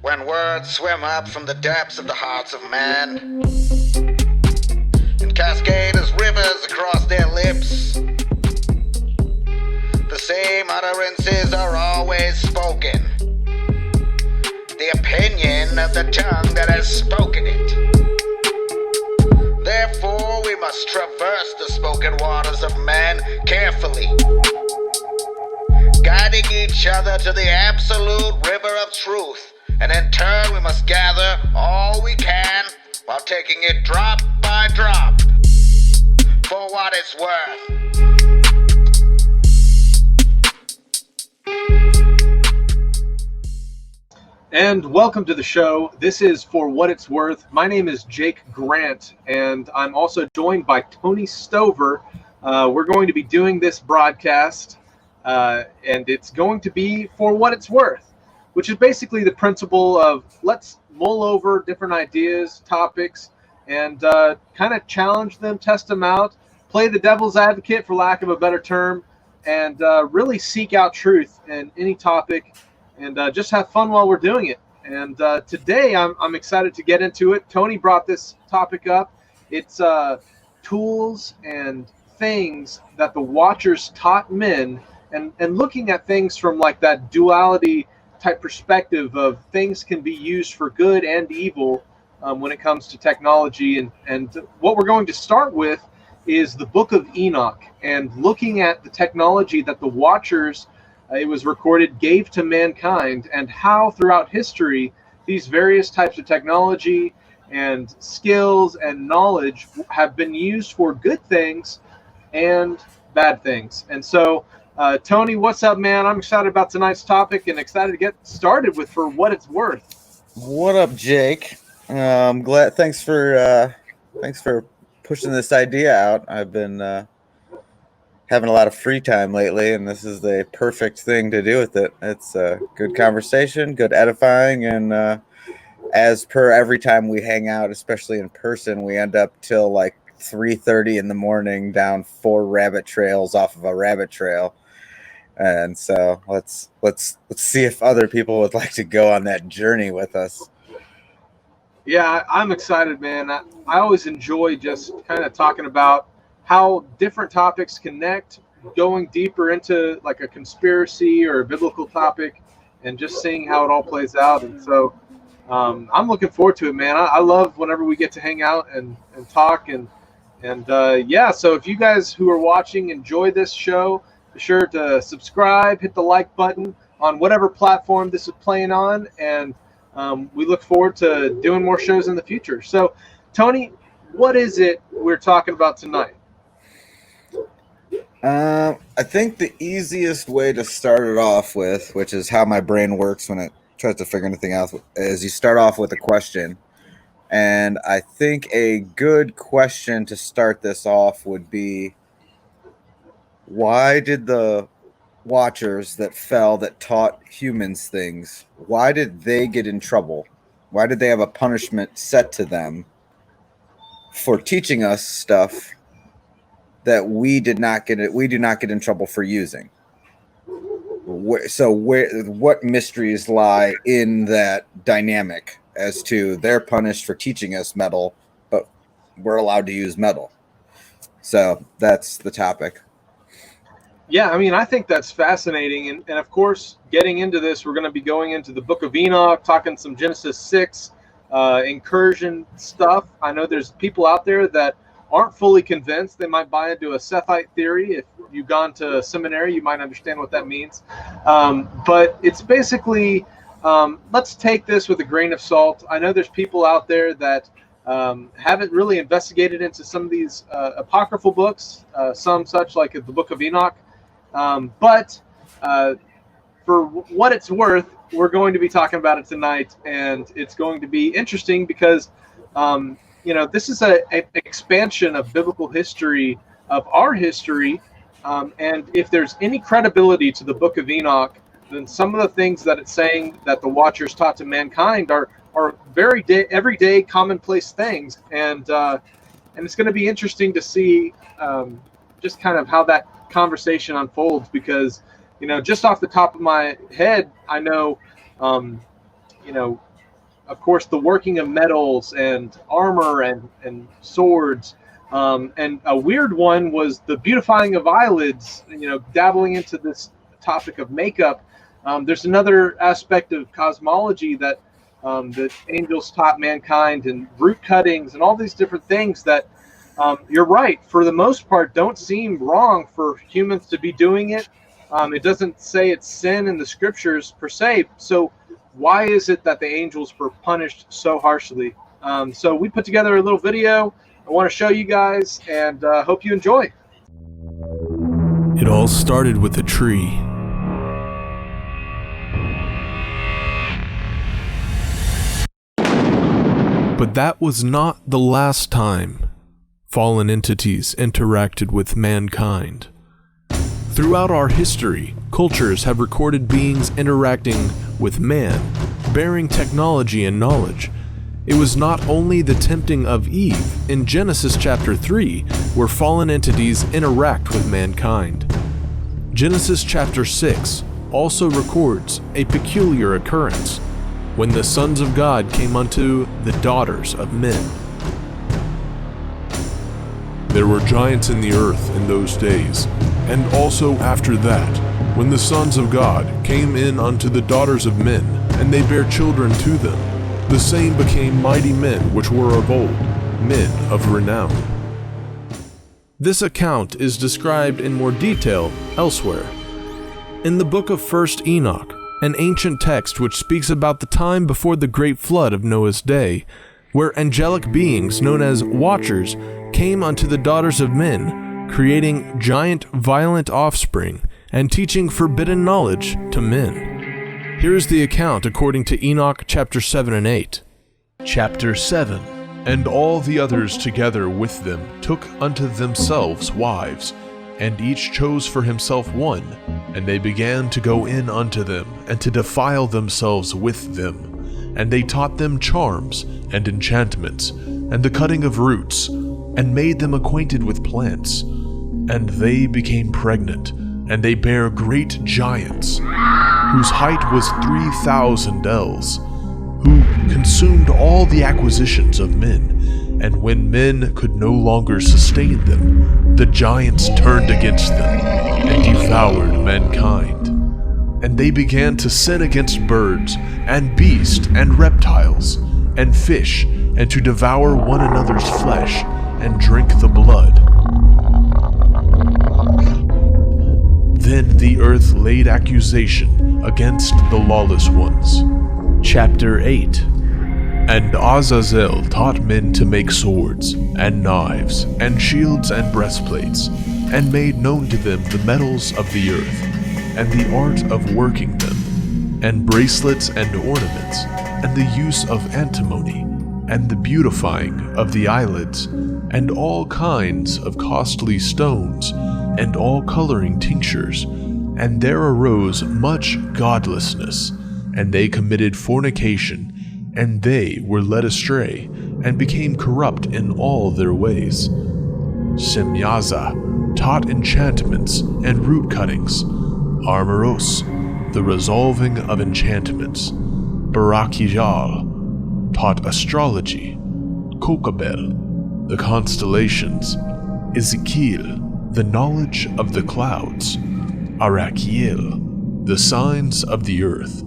When words swim up from the depths of the hearts of man and cascade as rivers across their lips, the same utterances are always spoken. The opinion of the tongue that has spoken it. Therefore, we must traverse the spoken waters of man carefully, guiding each other to the absolute river of truth. And in turn, we must gather all we can while taking it drop by drop for what it's worth. And welcome to the show. This is For What It's Worth. My name is Jake Grant, and I'm also joined by Tony Stover. We're going to be doing this broadcast, and it's going to be for what it's worth, which is basically the principle of let's mull over different ideas, topics, and kind of challenge them, test them out, play the devil's advocate, for lack of a better term, and really seek out truth in any topic. And just have fun while we're doing it. And today I'm excited to get into it. Tony brought this topic up. It's tools and things that the Watchers taught men, and looking at things from like that duality type perspective of things can be used for good and evil when it comes to technology. And what we're going to start with is the Book of Enoch, and looking at the technology that the Watchers, it was recorded, gave to mankind, and how throughout history these various types of technology and skills and knowledge have been used for good things and bad things. And so, Tony, what's up, man? I'm excited about tonight's topic and excited to get started with For What It's Worth. What up, Jake? I'm glad. Thanks for pushing this idea out. I've been having a lot of free time lately, and this is the perfect thing to do with it. It's a good conversation, good edifying, and as per every time we hang out, especially in person, we end up till like 3:30 in the morning down 4 rabbit trails off of a rabbit trail. And so let's see if other people would like to go on that journey with us. Yeah, I'm excited, man. I always enjoy just kind of talking about how different topics connect, going deeper into like a conspiracy or a biblical topic, and just seeing how it all plays out. And so I'm looking forward to it, man. I love whenever we get to hang out and talk. And yeah, so if you guys who are watching enjoy this show, be sure to subscribe, hit the like button on whatever platform this is playing on. And we look forward to doing more shows in the future. So, Tony, what is it we're talking about tonight? I think the easiest way to start it off with, which is how my brain works when it tries to figure anything out, is you start off with a question. And I think a good question to start this off would be, why did the Watchers that fell, that taught humans things, why did they get in trouble? Why did they have a punishment set to them for teaching us stuff that we do not get in trouble for using? What mysteries lie in that dynamic as to they're punished for teaching us metal, but we're allowed to use metal? So that's the topic. Yeah, I mean, I think that's fascinating. And of course, getting into this, we're going to be going into the Book of Enoch, talking some Genesis 6 incursion stuff. I know there's people out there that aren't fully convinced. They might buy into a Sethite theory. If you've gone to seminary, you might understand what that means. But it's basically, let's take this with a grain of salt. I know there's people out there that haven't really investigated into some of these apocryphal books, some such like the Book of Enoch. But for what it's worth, we're going to be talking about it tonight, and it's going to be interesting because this is an expansion of biblical history, of our history, and if there's any credibility to the Book of Enoch, then some of the things that it's saying that the Watchers taught to mankind are very everyday, commonplace things, and it's going to be interesting to see just kind of how that conversation unfolds, because just off the top of my head, I know of course, the working of metals and armor and swords. And a weird one was the beautifying of eyelids, dabbling into this topic of makeup. There's another aspect of cosmology that angels taught mankind, and root cuttings and all these different things that you're right, for the most part, don't seem wrong for humans to be doing it. It doesn't say it's sin in the scriptures per se. So why is it that the angels were punished so harshly? So we put together a little video I want to show you guys, and hope you enjoy. It all started with a tree. But that was not the last time fallen entities interacted with mankind. Throughout our history, cultures have recorded beings interacting with man, bearing technology and knowledge. It was not only the tempting of Eve in Genesis chapter 3 where fallen entities interact with mankind. Genesis chapter 6 also records a peculiar occurrence when the sons of God came unto the daughters of men. There were giants in the earth in those days, and also after that, when the sons of God came in unto the daughters of men, and they bare children to them, the same became mighty men which were of old, men of renown. This account is described in more detail elsewhere. In the book of 1 Enoch, an ancient text which speaks about the time before the great flood of Noah's day, where angelic beings known as watchers came unto the daughters of men, creating giant violent offspring and teaching forbidden knowledge to men. Here is the account according to Enoch chapter 7 and 8. Chapter 7. And all the others together with them took unto themselves wives, and each chose for himself one, and they began to go in unto them, and to defile themselves with them. And they taught them charms, and enchantments, and the cutting of roots, and made them acquainted with plants. And they became pregnant, and they bare great giants, whose height was 3,000 ells, who consumed all the acquisitions of men. And when men could no longer sustain them, the giants turned against them, and devoured mankind. And they began to sin against birds, and beasts, and reptiles, and fish, and to devour one another's flesh, and drink the blood. Then the earth laid accusation against the lawless ones. Chapter 8. And Azazel taught men to make swords, and knives, and shields, and breastplates, and made known to them the metals of the earth, and the art of working them, and bracelets and ornaments, and the use of antimony, and the beautifying of the eyelids, and all kinds of costly stones, and all coloring tinctures. And there arose much godlessness, and they committed fornication, and they were led astray, and became corrupt in all their ways. Semyaza taught enchantments and root cuttings. Armoros, the resolving of enchantments. Barakijal taught astrology. Kokabel, the constellations. Ezekiel, the knowledge of the clouds. Arakiel, the signs of the earth.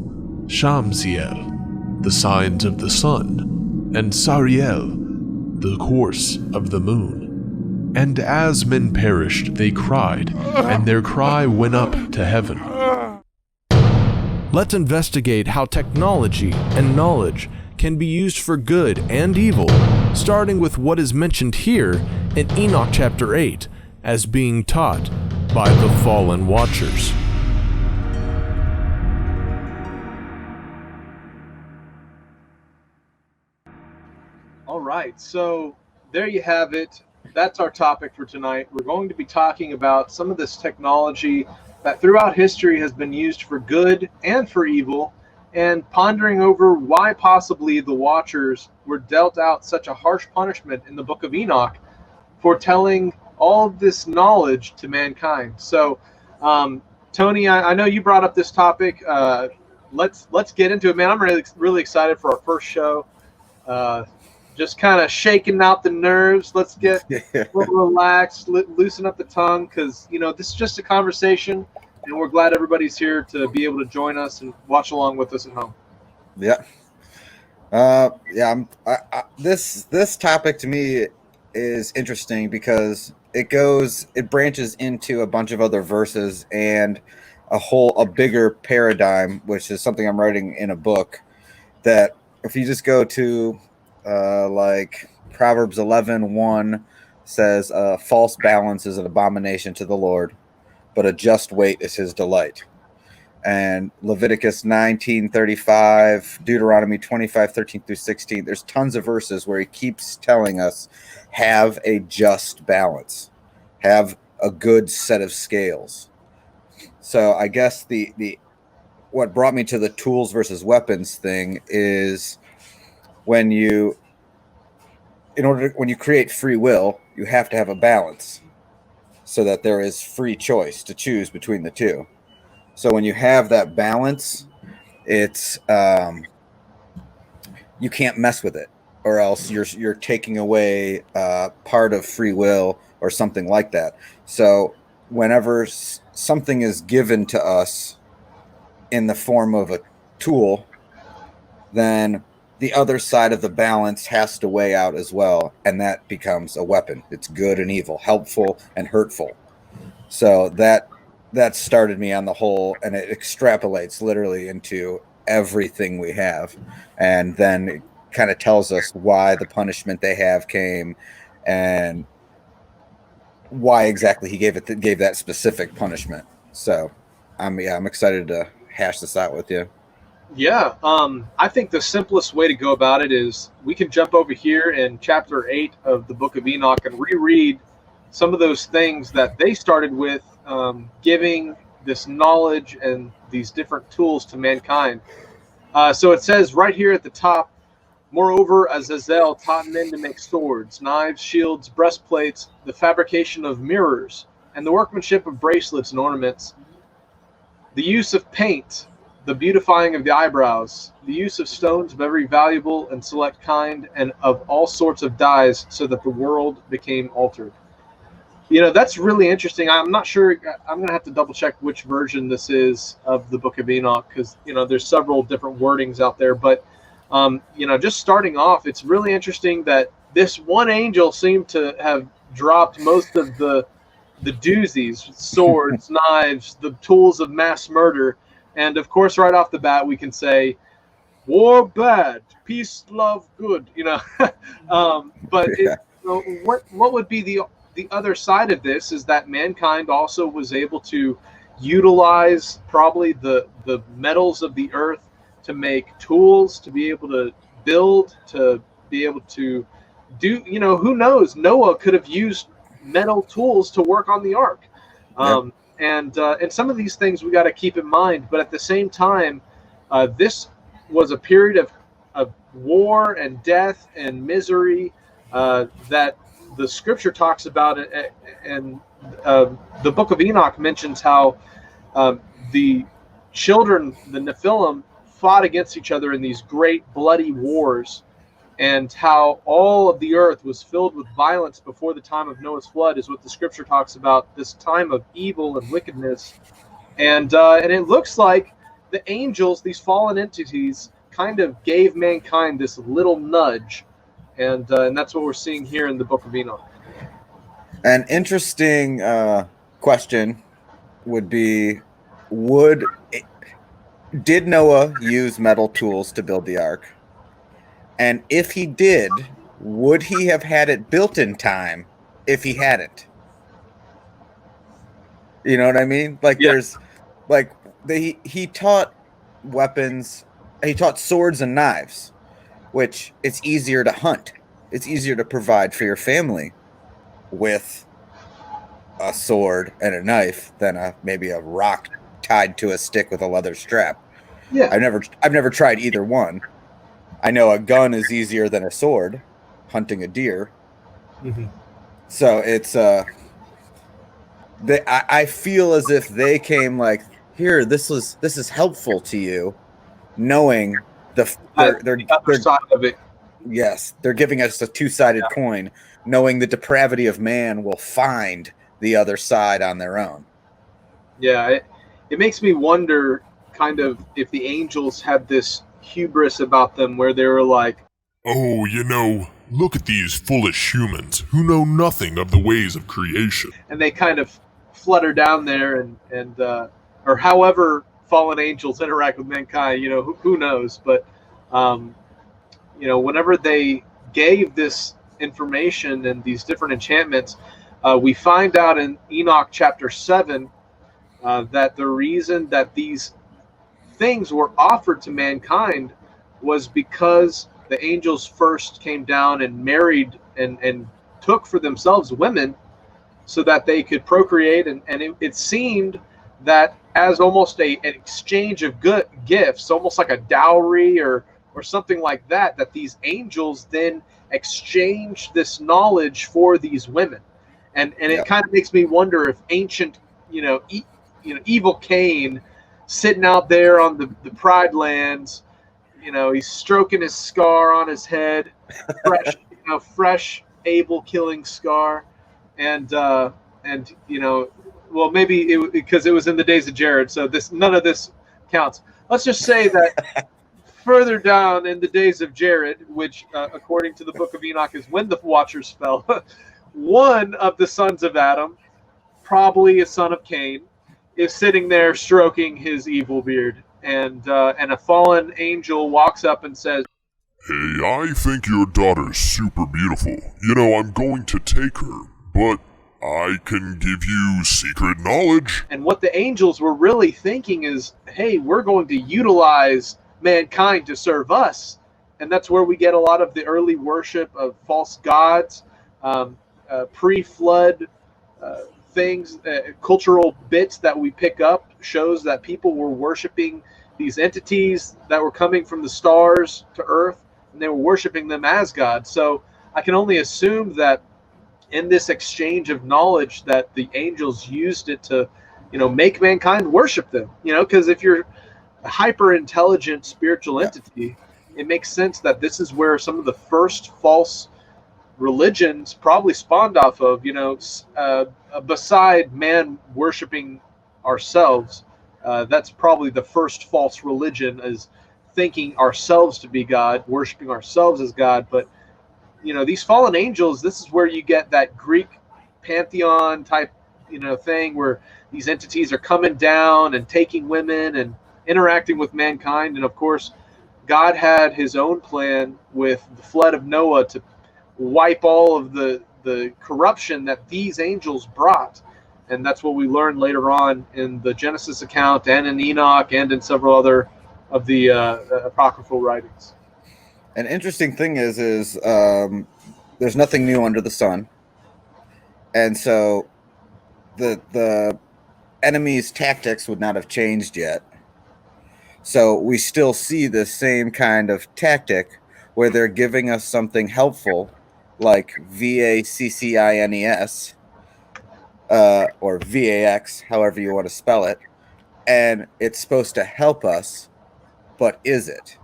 Shamsiel, the signs of the sun, and Sariel, the course of the moon. And as men perished, they cried, and their cry went up to heaven. Let's investigate how technology and knowledge can be used for good and evil, starting with what is mentioned here in Enoch chapter 8 as being taught by the fallen watchers. All right, so there you have it. That's our topic for tonight. We're going to be talking about some of this technology that throughout history has been used for good and for evil, and pondering over why possibly the Watchers were dealt out such a harsh punishment in the book of Enoch for telling all of this knowledge to mankind. So, Tony, I know you brought up this topic. let's get into it, man. I'm really excited for our first show. Just kind of shaking out the nerves. Let's get a little relaxed, loosen up the tongue, because this is just a conversation, and we're glad everybody's here to be able to join us and watch along with us at home. Yeah. This topic to me is interesting because it branches into a bunch of other verses and a bigger paradigm, which is something I'm writing in a book. That if you just go to like Proverbs 11:1 says, "False balance is an abomination to the Lord, but a just weight is His delight." And Leviticus 19:35, Deuteronomy 25:13 through 16. There's tons of verses where he keeps telling us, have a just balance, have a good set of scales. So I guess the what brought me to the tools versus weapons thing is when you create free will, you have to have a balance so that there is free choice to choose between the two. So when you have that balance, it's you can't mess with it, or else you're taking away part of free will or something like that. So whenever something is given to us in the form of a tool, then the other side of the balance has to weigh out as well, and that becomes a weapon. It's good and evil, helpful and hurtful. So that started me on the whole, and it extrapolates literally into everything we have, and then it kind of tells us why the punishment they have came and why exactly he gave that specific punishment. So I'm excited to hash this out with you. Yeah, I think the simplest way to go about it is we can jump over here in chapter 8 of the book of Enoch and reread some of those things that they started with, giving this knowledge and these different tools to mankind. So it says right here at the top, moreover, Azazel taught men to make swords, knives, shields, breastplates, the fabrication of mirrors, and the workmanship of bracelets and ornaments, the use of paint, the beautifying of the eyebrows, the use of stones of every valuable and select kind, and of all sorts of dyes, so that the world became altered. That's really interesting. I'm not sure. I'm going to have to double check which version this is of the Book of Enoch, because there's several different wordings out there. But just starting off, it's really interesting that this one angel seemed to have dropped most of the doozies, swords, knives, the tools of mass murder. And of course, right off the bat, we can say, war bad, peace, love good, but what would be the other side of this is that mankind also was able to utilize probably the metals of the earth to make tools, to be able to build, to be able to do, who knows, Noah could have used metal tools to work on the ark. Yep. And some of these things we got to keep in mind, but at the same time, this was a period of war and death and misery that the scripture talks about, and the book of Enoch mentions how the children, the Nephilim, fought against each other in these great bloody wars, and how all of the earth was filled with violence before the time of Noah's flood is what the scripture talks about, this time of evil and wickedness. And it looks like the angels, these fallen entities, kind of gave mankind this little nudge. And that's what we're seeing here in the book of Enoch. An interesting question would be, did Noah use metal tools to build the ark? And if he did, would he have had it built in time if he hadn't? You know what I mean? Like, Yeah. there's, like, he taught weapons, he taught swords and knives, which it's easier to hunt. It's easier to provide for your family with a sword and a knife than maybe a rock tied to a stick with a leather strap. Yeah. I've never tried either one. I know a gun is easier than a sword, hunting a deer. Mm-hmm. So it's I feel as if they came like, here, this is helpful to you, knowing they're the other side of it. yes, they're giving us a two-sided coin, knowing the depravity of man will find the other side on their own. Yeah, it makes me wonder kind of if the angels had this hubris about them where they were like, "Oh, look at these foolish humans who know nothing of the ways of creation." and they kind of flutter down there and or however fallen angels interact with mankind, who knows? But whenever they gave this information and these different enchantments, we find out in Enoch chapter 7 that the reason that these things were offered to mankind was because the angels first came down and married and took for themselves women so that they could procreate. And it seemed that as almost an exchange of good gifts, almost like a dowry or something like that, that these angels then exchanged this knowledge for these women. And it kind of makes me wonder if ancient, evil Cain sitting out there on the Pride Lands, he's stroking his scar on his head, fresh Abel killing scar, and well, maybe because it was in the days of Jared, so none of this counts. Let's just say that further down in the days of Jared, which according to the book of Enoch is when the Watchers fell, one of the sons of Adam, probably a son of Cain, is sitting there stroking his evil beard, and a fallen angel walks up and says, "Hey, I think your daughter's super beautiful. I'm going to take her, but I can give you secret knowledge." And what the angels were really thinking is, hey, we're going to utilize mankind to serve us. And that's where we get a lot of the early worship of false gods, pre-flood things, cultural bits that we pick up shows that people were worshiping these entities that were coming from the stars to earth, and they were worshiping them as God. So I can only assume that in this exchange of knowledge that the angels used it to, make mankind worship them, because if you're a hyper intelligent spiritual entity, it makes sense that this is where some of the first false religions probably spawned off of, beside man worshiping ourselves. That's probably the first false religion, is thinking ourselves to be God, worshiping ourselves as God. But these fallen angels, this is where you get that Greek pantheon type thing where these entities are coming down and taking women and interacting with mankind. And of course, God had his own plan with the flood of Noah to wipe all of the corruption that these angels brought. And that's what we learn later on in the Genesis account and in Enoch and in several other of the apocryphal writings. An interesting thing is there's nothing new under the sun. And so the enemy's tactics would not have changed yet. So we still see the same kind of tactic where they're giving us something helpful, like VACCINES, or VAX, however you want to spell it, and it's supposed to help us, but is it?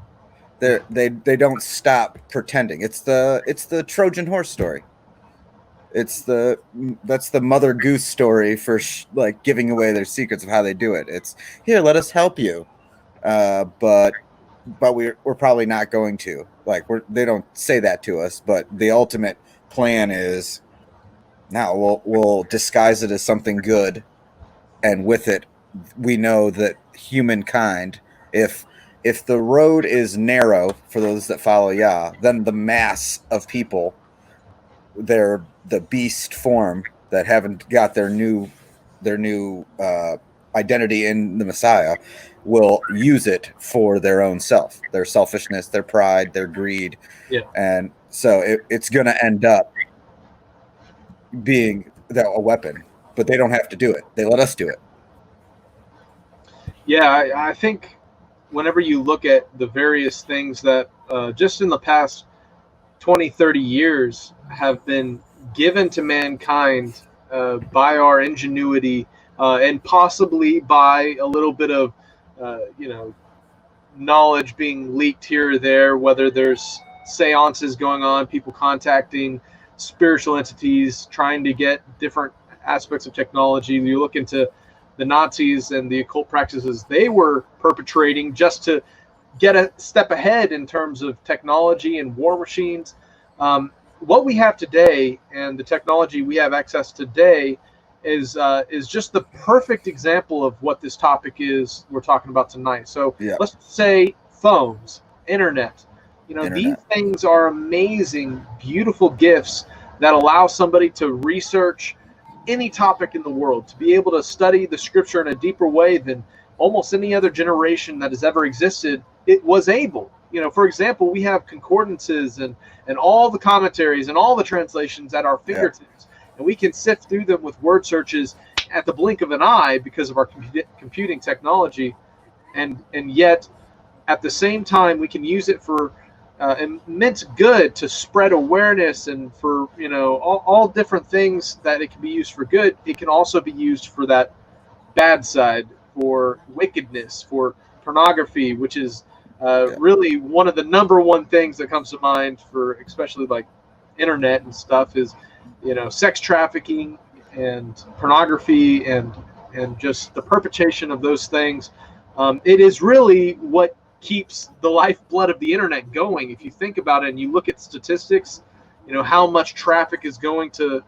They don't stop pretending. It's the Trojan horse story. That's the Mother Goose story for giving away their secrets of how they do it. It's, here, let us help you, but we're probably not going to. They don't say that to us, but the ultimate plan is, now we'll disguise it as something good, and with it, we know that humankind, if the road is narrow for those that follow Yah, then the mass of people, they're the beast form that haven't got their new identity in the Messiah, will use it for their own self, their selfishness, their pride, their greed. Yeah. And so it's going to end up being a weapon, but they don't have to do it. They let us do it. Yeah, I think whenever you look at the various things that just in the past 20, 30 years have been given to mankind by our ingenuity and possibly by a little bit of, knowledge being leaked here or there, whether there's seances going on, people contacting spiritual entities, trying to get different aspects of technology. You look into the Nazis and the occult practices they were perpetrating just to get a step ahead in terms of technology and war machines. What we have today and the technology we have access today is just the perfect example of what this topic is we're talking about tonight. So Yeah. let's say phones, internet. Internet. These things are amazing, beautiful gifts that allow somebody to research any topic in the world, to be able to study the scripture in a deeper way than almost any other generation that has ever existed. It was able. For example, we have concordances and all the commentaries and all the translations at our fingertips, and we can sift through them with word searches at the blink of an eye because of our computing technology, and yet at the same time we can use it for immense good to spread awareness and for all different things that it can be used for good. It can also be used for that bad side, for wickedness, for pornography, which is really one of the number one things that comes to mind for especially like internet and stuff is sex trafficking and pornography and just the perpetration of those things. It is really what keeps the lifeblood of the internet going. If you think about it and you look at statistics, how much traffic is going to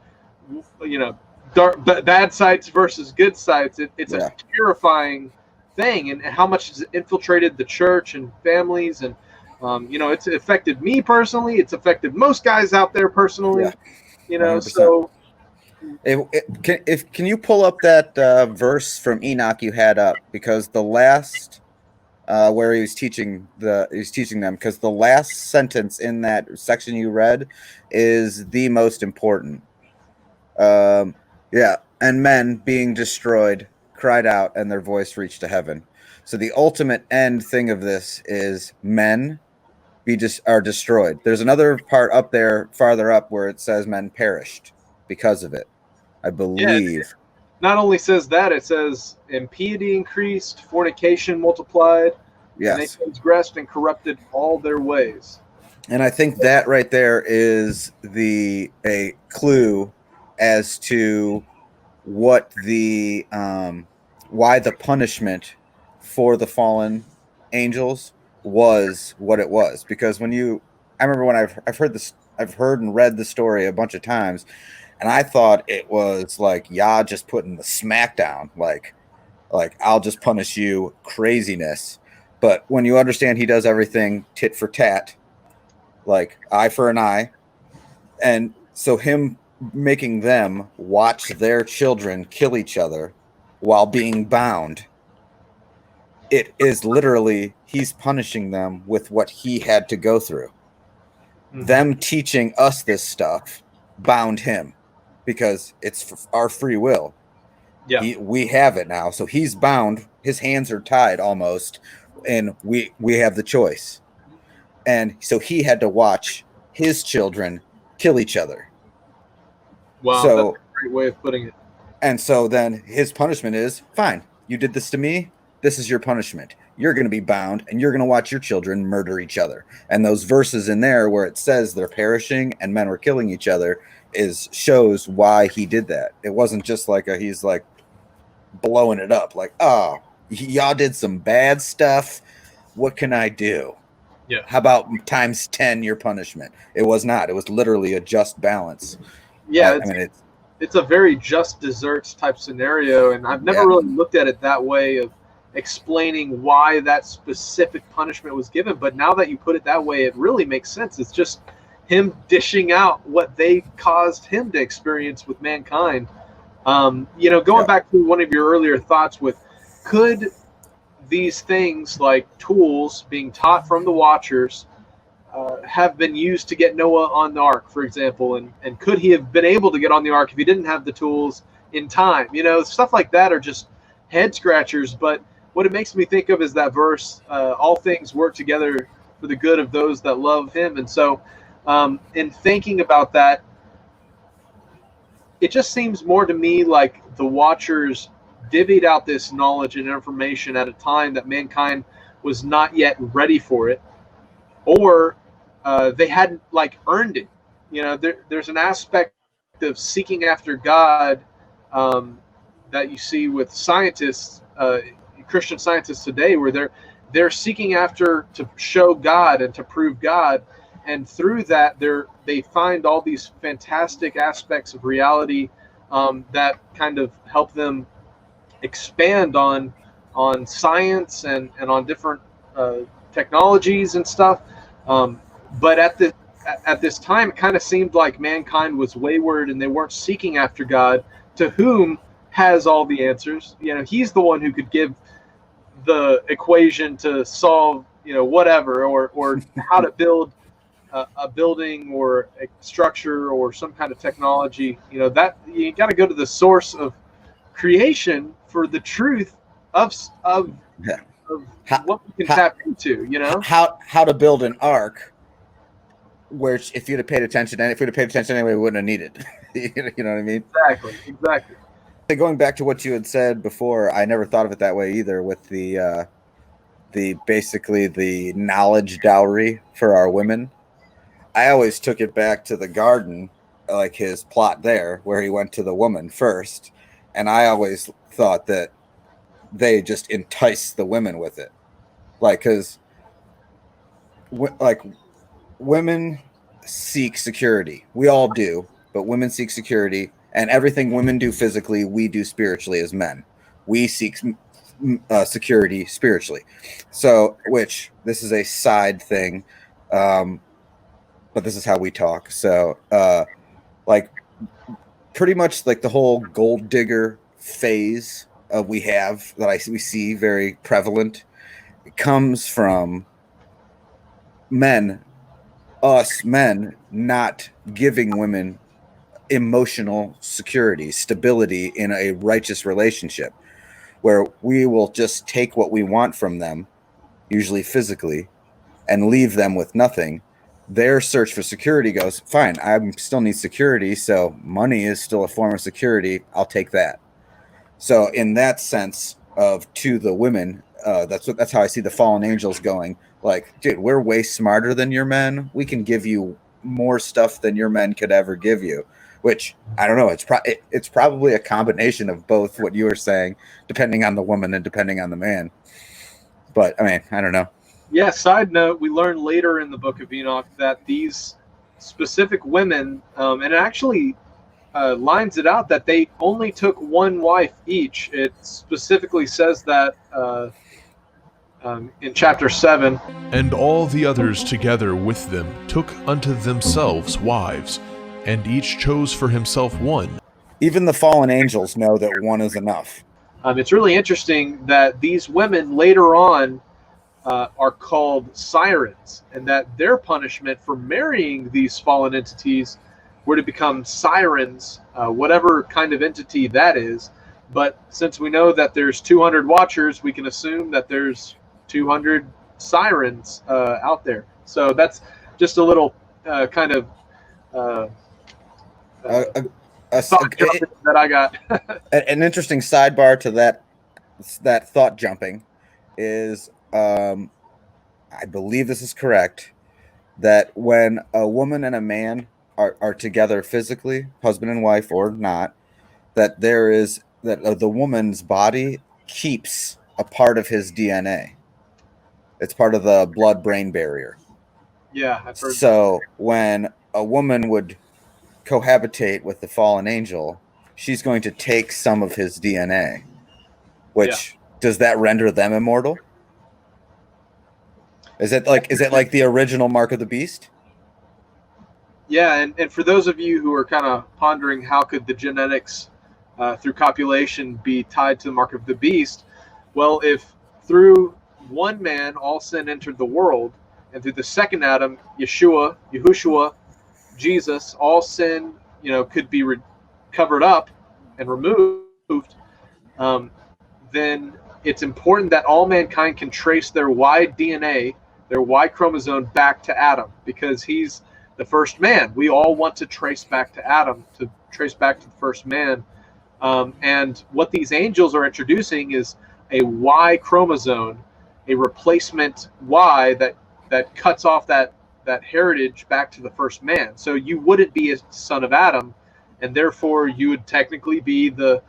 bad sites versus good sites. It's a terrifying thing, and how much has infiltrated the church and families, and it's affected me personally. It's affected most guys out there personally. 100%. So can you pull up that verse from Enoch you had up, because the last where he was teaching them, because the last sentence in that section you read is the most important. And men being destroyed cried out, and their voice reached to heaven. So the ultimate end thing of this is men are destroyed. There's another part up there, farther up, where it says men perished because of it, I believe. Yeah, it not only says that, it says impiety increased, fornication multiplied, and they transgressed and corrupted all their ways. And I think that right there is a clue as to what the why the punishment for the fallen angels was what it was. Because I remember when I've heard and read the story a bunch of times, and I thought it was like Yah just putting the smack down, like I'll just punish you craziness. But when you understand he does everything tit for tat, like eye for an eye, and so him making them watch their children kill each other while being bound, it is literally he's punishing them with what he had to go through. Mm-hmm. Them teaching us this stuff bound him, because it's our free will. Yeah, we have it now, so he's bound. His hands are tied almost, and we have the choice. And so he had to watch his children kill each other. Wow, that's a great way of putting it. And so then his punishment is, fine, you did this to me, this is your punishment. You're going to be bound, and you're going to watch your children murder each other. And those verses in there where it says they're perishing and men were killing each other shows why he did that. It wasn't just like he's like blowing it up, like, oh, y'all did some bad stuff, what can I do? Yeah. How about times 10 your punishment? It was not. It was literally a just balance. Yeah, it's a very just desserts type scenario, and I've never really looked at it that way of explaining why that specific punishment was given. But now that you put it that way, it really makes sense. It's just him dishing out what they caused him to experience with mankind. Going back to one of your earlier thoughts with, could these things like tools being taught from the Watchers have been used to get Noah on the ark, for example, and could he have been able to get on the ark if he didn't have the tools in time? Stuff like that are just head scratchers, but what it makes me think of is that verse, all things work together for the good of those that love him. And so in thinking about that, it just seems more to me like the Watchers divvied out this knowledge and information at a time that mankind was not yet ready for it, or they hadn't like earned it. There's an aspect of seeking after God that you see with scientists, Christian scientists today, where they're seeking after to show God and to prove God, and through that they find all these fantastic aspects of reality that kind of help them expand on science and on different technologies and stuff. But at this time, it kind of seemed like mankind was wayward and they weren't seeking after God, to whom has all the answers. He's the one who could give the equation to solve, whatever, or how to build a building or a structure or some kind of technology. That you got to go to the source of creation for the truth of Yeah. what we can tap into. How to build an ark, which if you'd have paid attention, anyway, we wouldn't have needed. You know what I mean? Exactly. Going back to what you had said before, I never thought of it that way either. With the basically the knowledge dowry for our women, I always took it back to the garden, like his plot there, where he went to the woman first, and I always thought that they just enticed the women with it, like because women seek security. We all do, but women seek security, and everything women do physically, we do spiritually as men. We seek security spiritually. So, which this is a side thing, but this is how we talk. So, like, pretty much like the whole gold digger phase we see very prevalent. It comes from us men not giving women emotional security, stability in a righteous relationship, where we will just take what we want from them, usually physically, and leave them with nothing. Their search for security goes, fine, I still need security, so money is still a form of security. I'll take that. So in that sense of to the women, that's how I see the fallen angels going. Like, dude, we're way smarter than your men. We can give you more stuff than your men could ever give you. Which, I don't know, it's probably a combination of both what you were saying, depending on the woman and depending on the man. But, I mean, I don't know. Yeah, side note, we learn later in the book of Enoch that these specific women, and it actually lines it out that they only took one wife each. It specifically says that in chapter 7. And all the others together with them took unto themselves wives, and each chose for himself one. Even the fallen angels know that one is enough. It's really interesting that these women later on are called sirens, and that their punishment for marrying these fallen entities were to become sirens, whatever kind of entity that is. But since we know that there's 200 watchers, we can assume that there's 200 sirens out there. So that's just a little kind of that I got. An interesting sidebar to that thought jumping is, I believe this is correct, that when a woman and a man are together physically, husband and wife or not, that the woman's body keeps a part of his DNA. It's part of the blood-brain barrier. Yeah, I've heard. So when a woman would cohabitate with the fallen angel, she's going to take some of his DNA, which does that render them immortal? Is it like the original Mark of the Beast? Yeah, and for those of you who are kind of pondering how could the genetics through copulation be tied to the Mark of the Beast, well, if through one man all sin entered the world, and through the second Adam, Yahushua, Jesus, all sin, could be covered up and removed, then it's important that all mankind can trace their Y DNA, their Y chromosome back to Adam, because he's the first man. We all want to trace back to Adam, to trace back to the first man. And what these angels are introducing is a Y chromosome, a replacement Y that cuts off that heritage back to the first man. So you wouldn't be a son of Adam, and therefore you would technically be the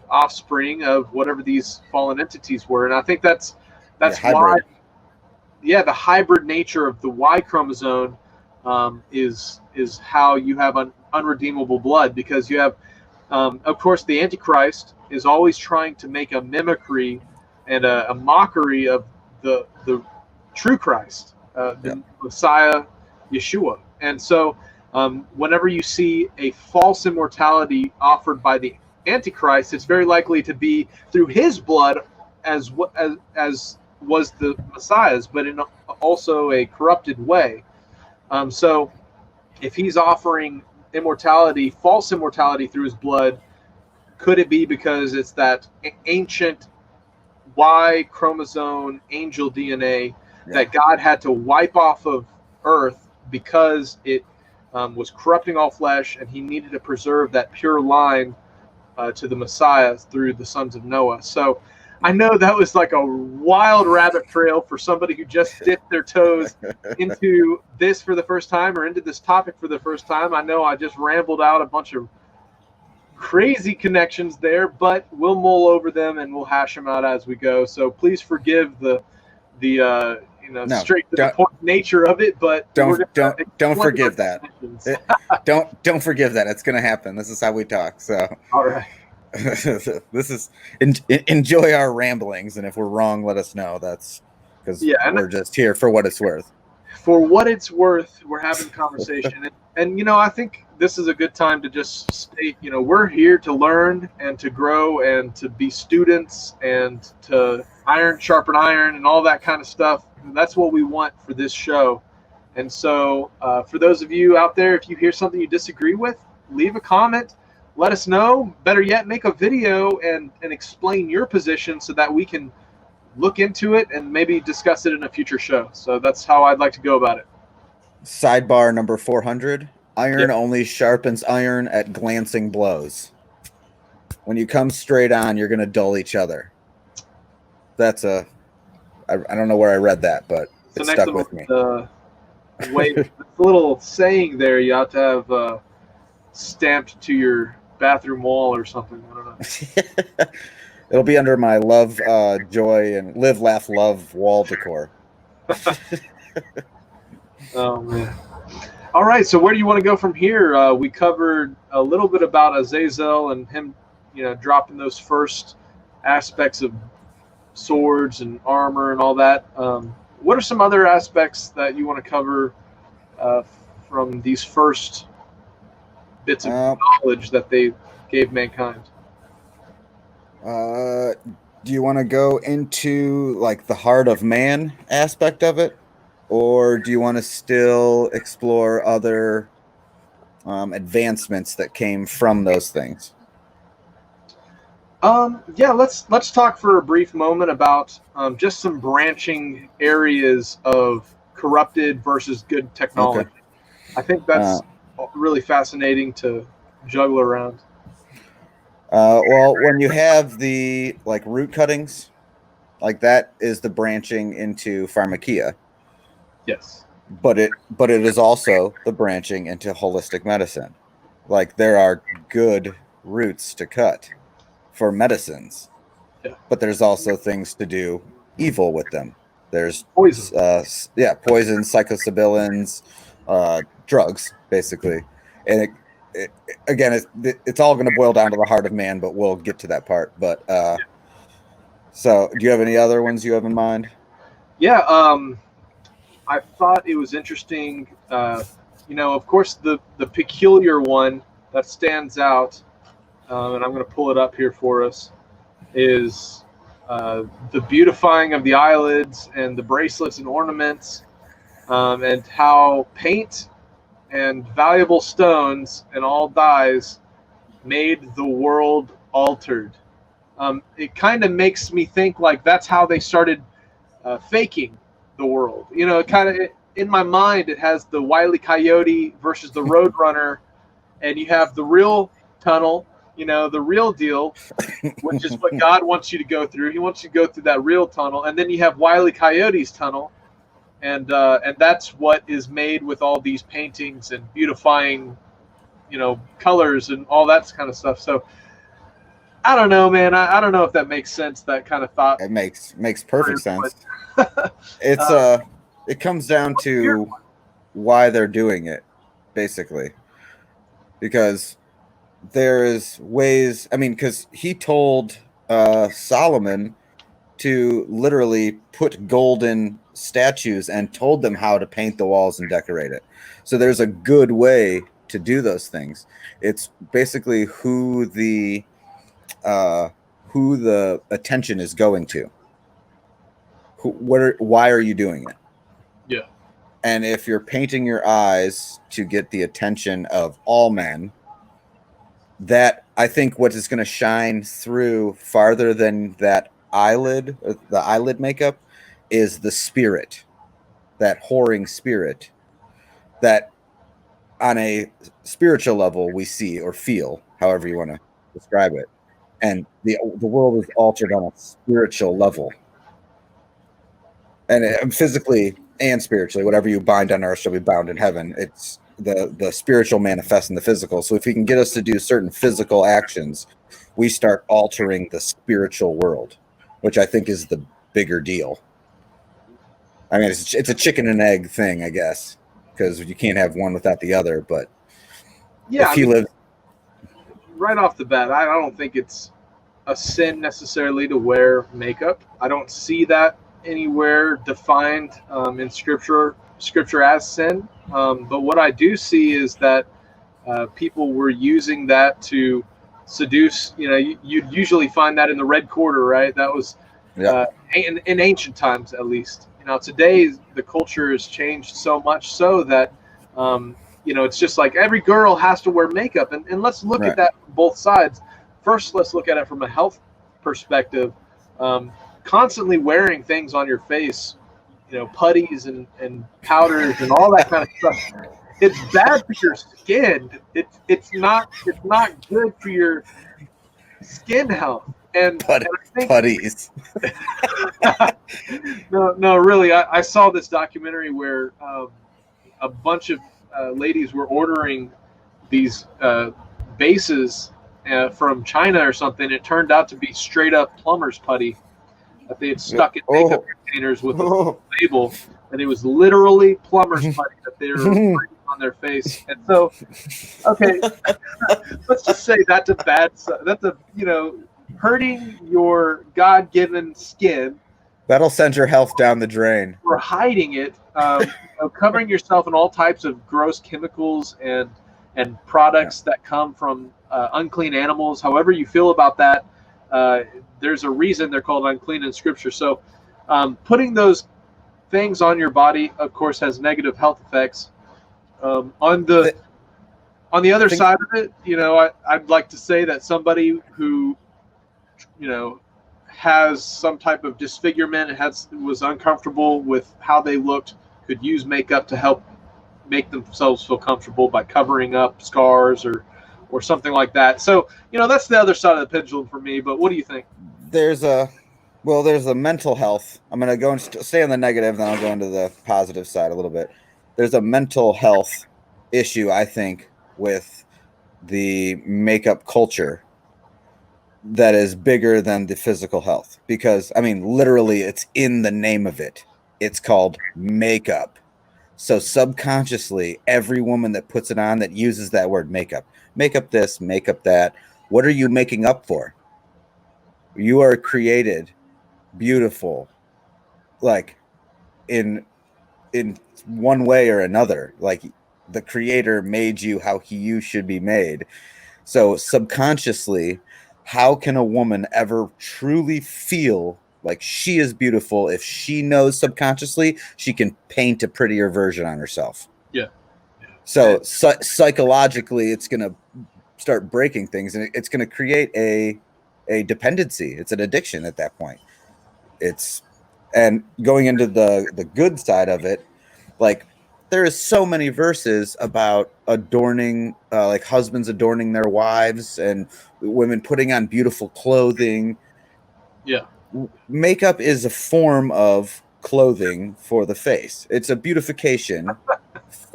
offspring of whatever these fallen entities were. And I think that's why, hybrid. yeah, the hybrid nature of the Y chromosome is how you have unredeemable blood, because you have, of course, the Antichrist is always trying to make a mimicry and a mockery of the true Christ, the Messiah, Yeshua. And so whenever you see a false immortality offered by the Antichrist, it's very likely to be through his blood as was the Messiah's, but in also a corrupted way. So if he's offering immortality, false immortality through his blood, could it be because it's that ancient Y chromosome angel DNA that God had to wipe off of Earth because it was corrupting all flesh, and he needed to preserve that pure line to the Messiah through the sons of Noah? So I know that was like a wild rabbit trail for somebody who just dipped their toes into this for the first time, or into this topic for the first time. I know I just rambled out a bunch of crazy connections there, but we'll mull over them and we'll hash them out as we go. So please forgive the straight to the point nature of it, but don't forgive that. Don't forgive that. It's going to happen. This is how we talk. So all right. This is enjoy our ramblings, and if we're wrong, let us know. That's because we're just here for what it's worth. For what it's worth, we're having conversation, and I think this is a good time to just state, we're here to learn and to grow and to be students and to iron sharpen iron and all that kind of stuff. That's what we want for this show. And so, for those of you out there, if you hear something you disagree with, leave a comment. Let us know. Better yet, make a video and explain your position so that we can look into it and maybe discuss it in a future show. So that's how I'd like to go about it. Sidebar number 400. Iron only sharpens iron at glancing blows. When you come straight on, you're going to dull each other. That's I don't know where I read that, but it stuck with me. Wait, a little saying there you have to have stamped to your bathroom wall or something. I don't know. It'll be under my love, joy, and live, laugh, love wall decor. Oh, man. All right, so where do you want to go from here? We covered a little bit about Azazel and him, dropping those first aspects of swords and armor and all that. What are some other aspects that you want to cover from these first bits of knowledge that they gave mankind? Do you want to go into like the heart of man aspect of it, or do you want to still explore other advancements that came from those things? Let's talk for a brief moment about just some branching areas of corrupted versus good technology. Okay. I think that's really fascinating to juggle around. Well, when you have the root cuttings, that is the branching into pharmakia. Yes. But it is also the branching into holistic medicine. There are good roots to cut for medicines. Yeah. But there's also things to do evil with them. There's poison. Poison, psychosibillins, drugs, basically. And it's all going to boil down to the heart of man, but we'll get to that part. But so do you have any other ones you have in mind? Yeah, I thought it was interesting. Of course, the peculiar one that stands out, and I'm going to pull it up here for us, is the beautifying of the eyelids and the bracelets and ornaments, and how paint and valuable stones and all dyes made the world altered. It kind of makes me think that's how they started faking the world. In my mind, it has the Wile E. Coyote versus the Roadrunner, and you have the real tunnel, the real deal, which is what God wants you to go through. He wants you to go through that real tunnel, and then you have Wile E. Coyote's tunnel, and that's what is made with all these paintings and beautifying, colors and all that kind of stuff. So I don't know, man. I don't know if that makes sense. That kind of thought. It makes perfect sense. But, It's it comes down to why they're doing it, basically, because there is ways. I mean, because he told Solomon to literally put golden statues and told them how to paint the walls and decorate it. So there's a good way to do those things. It's basically who the attention is going to. Why are you doing it? Yeah. And if you're painting your eyes to get the attention of all men, that I think what is going to shine through farther than that eyelid, the eyelid makeup, is the spirit, that whoring spirit, that on a spiritual level we see or feel, however you want to describe it. And the world is altered on a spiritual level. And physically and spiritually, whatever you bind on earth shall be bound in heaven. It's the spiritual manifests in the physical. So if he can get us to do certain physical actions, we start altering the spiritual world, which I think is the bigger deal. I mean, it's a chicken and egg thing, I guess, because you can't have one without the other. But yeah, if he lives right off the bat, I don't think it's a sin necessarily to wear makeup. I don't see that anywhere defined in scripture as sin. But what I do see is that people were using that to seduce. You'd usually find that in the red quarter, right? That was in ancient times, at least. Today the culture has changed so much so that it's just like every girl has to wear makeup, and let's look at that from both sides. First, let's look at it from a health perspective. Constantly wearing things on your face, putties and powders and all that kind of stuff. It's bad for your skin. It's not good for your skin health. And I think, putties. No, really. I saw this documentary where a bunch of ladies were ordering these bases from China or something. It turned out to be straight up plumber's putty that they had stuck in makeup containers with a label, and it was literally plumber's putty that they were putting on their face. And so, okay, let's just say that's hurting your God-given skin. That'll send your health down the drain. For hiding it, covering yourself in all types of gross chemicals and products that come from unclean animals. However you feel about that, there's a reason they're called unclean in Scripture. So putting those things on your body, of course, has negative health effects. On the other side of it, I'd like to say that somebody who, has some type of disfigurement and was uncomfortable with how they looked could use makeup to help make themselves feel comfortable by covering up scars or something like that. So, that's the other side of the pendulum for me. But what do you think? There's a mental health. I'm going to go and stay on the negative, then I'll go into the positive side a little bit. There's a mental health issue, I think, with the makeup culture that is bigger than the physical health. Because, I mean, literally, it's in the name of it. It's called makeup. So subconsciously, every woman that puts it on that uses that word makeup this, makeup that, what are you making up for? You are created beautiful, like in one way or another. Like the creator made you how you should be made. So subconsciously, how can a woman ever truly feel like she is beautiful if she knows subconsciously she can paint a prettier version on herself? Yeah. So psychologically, it's going to start breaking things, and it's going to create a dependency. It's an addiction at that point. And going into the good side of it, like there is so many verses about adorning, like husbands adorning their wives and women putting on beautiful clothing. Yeah. Makeup is a form of clothing for the face. It's a beautification.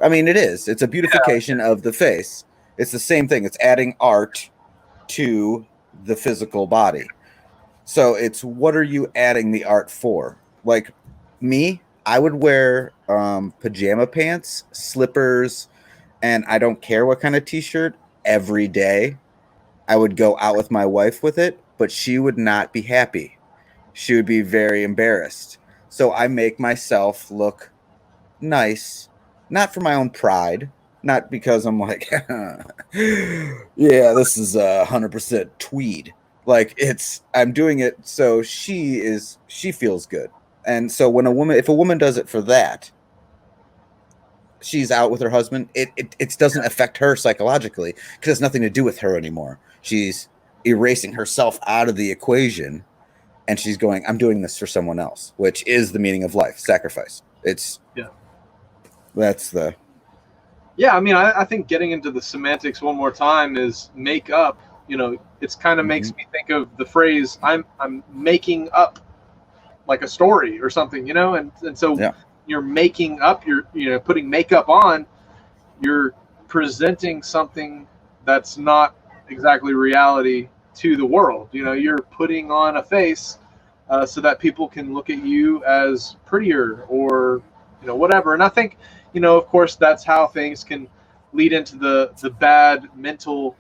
I mean, it is. It's a beautification of the face. It's the same thing. It's adding art to the physical body. So it's, what are you adding the art for? Like me, I would wear pajama pants, slippers, and I don't care what kind of t-shirt every day. I would go out with my wife with it, but she would not be happy. She would be very embarrassed. So I make myself look nice, not for my own pride, not because I'm like, yeah, this is 100% tweed. Like, I'm doing it so she feels good. And so if a woman does it for that, she's out with her husband, it doesn't affect her psychologically because it's nothing to do with her anymore. She's erasing herself out of the equation, and she's going, I'm doing this for someone else, which is the meaning of life, sacrifice. Yeah, I mean, I think getting into the semantics one more time is make up. It's kind of makes me think of the phrase I'm making up like a story or something, and so you're making up, you're putting makeup on, you're presenting something that's not exactly reality to the world. You're putting on a face so that people can look at you as prettier or whatever. And I think of course that's how things can lead into the bad mental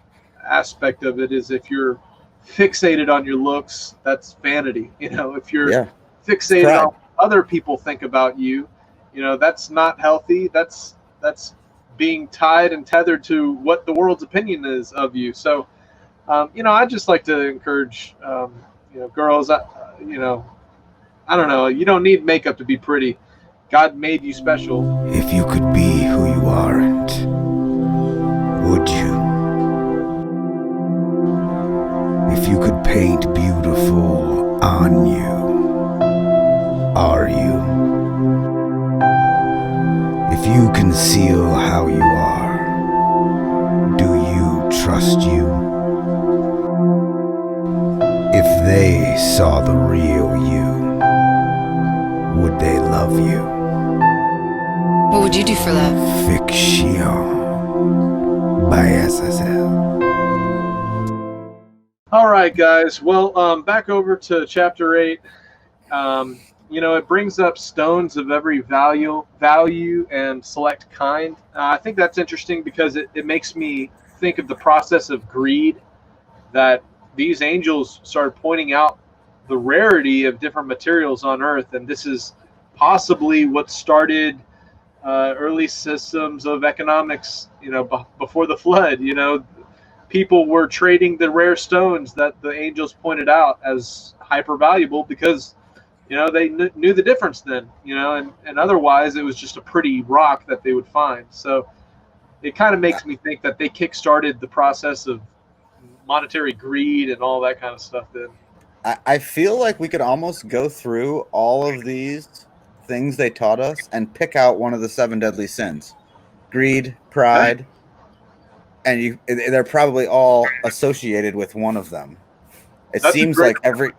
aspect of it, is if you're fixated on your looks, that's vanity. If you're fixated on what other people think about you, that's not healthy. That's being tied and tethered to what the world's opinion is of you. So I'd just like to encourage girls, I don't know, you don't need makeup to be pretty. God made you special. If you could be who you aren't, would you? If you could paint beautiful on you, are you? If you conceal how you are, do you trust you? If they saw the real you, would they love you? What would you do for love? Fiction by Azazel. All right, guys. Well, back over to chapter 8. It brings up stones of every value and select kind. I think that's interesting because it makes me think of the process of greed, that these angels started pointing out the rarity of different materials on Earth, and this is possibly what started early systems of economics. Before the flood, people were trading the rare stones that the angels pointed out as hyper valuable because they knew the difference then, and otherwise it was just a pretty rock that they would find. So it kind of makes me think that they kick-started the process of monetary greed and all that kind of stuff then. I feel like we could almost go through all of these things they taught us and pick out one of the 7 deadly sins: greed, pride, and they're probably all associated with one of them. It seems like every.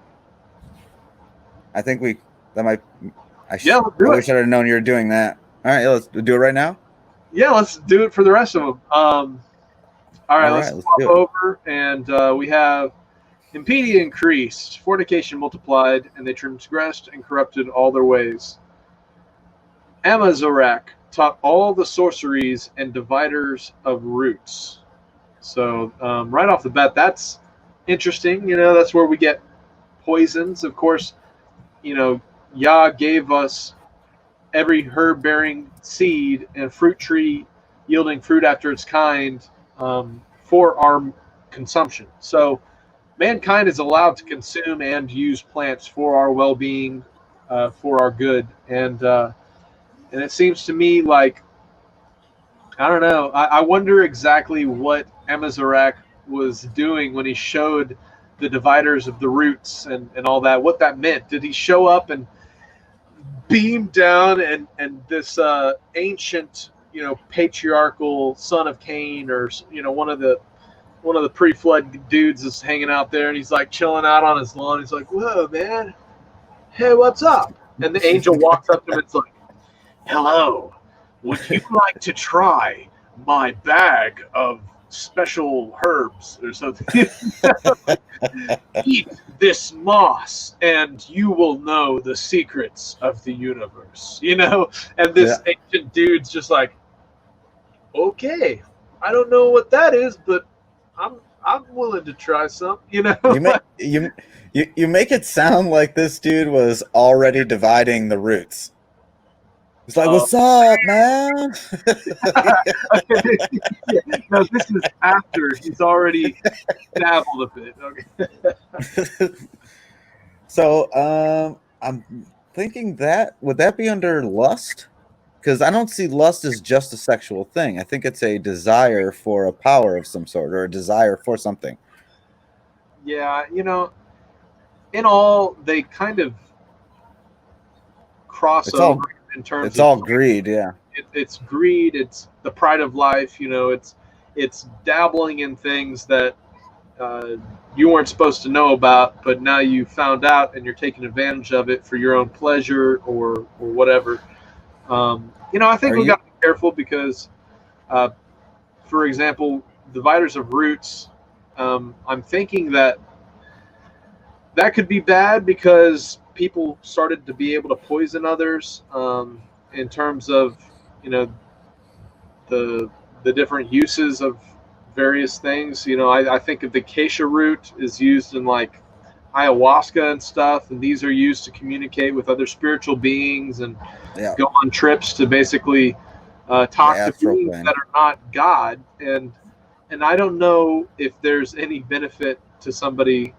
I think I wish I'd have known you were doing that. All right, let's do it right now. Yeah, let's do it for the rest of them. All right, let's pop over, and we have impiety increased, fornication multiplied, and they transgressed and corrupted all their ways. Amazarach taught all the sorceries and dividers of roots. So right off the bat, that's interesting. That's where we get poisons. Of course, Yah gave us every herb-bearing seed and fruit tree yielding fruit after its kind for our consumption. So mankind is allowed to consume and use plants for our well-being, for our good. And it seems to me like, I don't know, I wonder exactly what Amazarach was doing when he showed the dividers of the roots and all that, what that meant. Did he show up and beam down, and this ancient, patriarchal son of Cain, or one of the pre-flood dudes is hanging out there, and he's like chilling out on his lawn. He's like, "Whoa, man! Hey, what's up?" And the angel walks up to him and it's like, "Hello, would you like to try my bag of special herbs or something? Eat this moss and you will know the secrets of the universe." And this ancient dude's just like, "Okay, I don't know what that is, but I'm willing to try some." You make it sound like this dude was already dividing the roots. He's like, "What's up, man?" No, this is after he's already dabbled a bit. Okay. So, I'm thinking that would that be under lust? Because I don't see lust as just a sexual thing. I think it's a desire for a power of some sort, or a desire for something. Yeah, in all, they kind of cross over in terms it's all greed, yeah. It's greed, it's the pride of life, it's dabbling in things that you weren't supposed to know about, but now you found out and you're taking advantage of it for your own pleasure or whatever. I think we got to be careful because, for example, dividers of roots, I'm thinking that could be bad because people started to be able to poison others, in terms of, the different uses of various things. I think of the acacia root is used in like ayahuasca and stuff, and these are used to communicate with other spiritual beings and go on trips to basically talk to beings that are not God. And I don't know if there's any benefit to somebody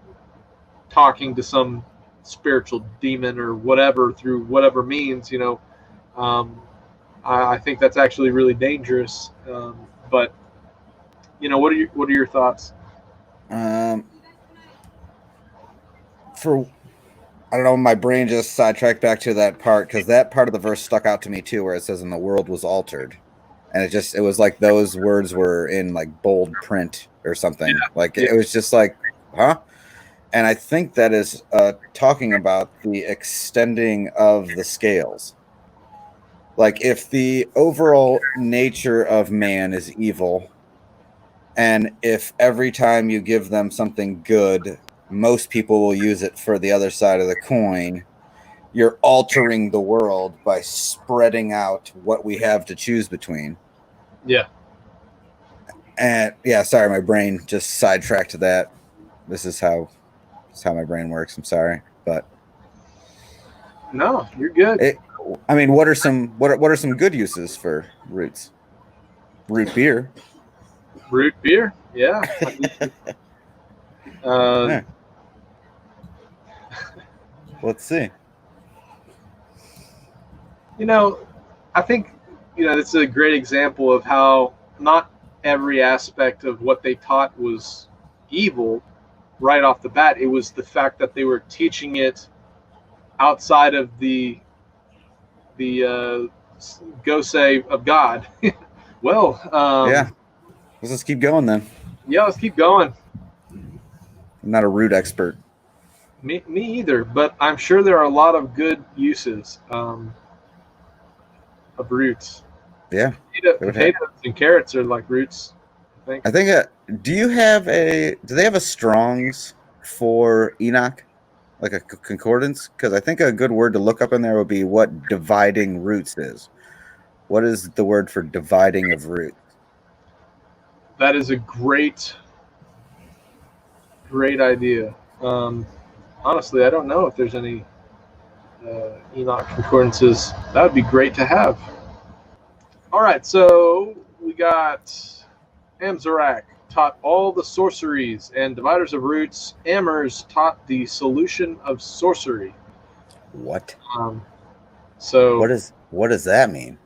talking to some spiritual demon or whatever through whatever means. I think that's actually really dangerous. But what are your thoughts? I don't know, my brain just sidetracked back to that part because that part of the verse stuck out to me too, where it says, "And the world was altered," and it was like those words were in like bold print or something. It was just like, huh? And I think that is talking about the extending of the scales. Like if the overall nature of man is evil, and if every time you give them something good, most people will use it for the other side of the coin, you're altering the world by spreading out what we have to choose between. Yeah. And sorry, my brain just sidetracked to that. This is how my brain works. I'm sorry, but no, you're good. What are some good uses for roots? Root beer. Root beer, yeah. Let's see. I think this is a great example of how not every aspect of what they taught was evil right off the bat. It was the fact that they were teaching it outside of the go say of God. Well, let's just keep going then. Yeah, let's keep going. I'm not a root expert. Me either, but I'm sure there are a lot of good uses of roots. Yeah. Potatoes and carrots are like roots, I think. Do they have a Strong's for Enoch? Like a concordance? Because I think a good word to look up in there would be what dividing roots is. What is the word for dividing of roots? That is a great idea. Honestly, I don't know if there's any Enoch concordances. That would be great to have. All right, so we got Amzarak taught all the sorceries, and dividers of roots. Amers taught the solution of sorcery. What? So what does that mean?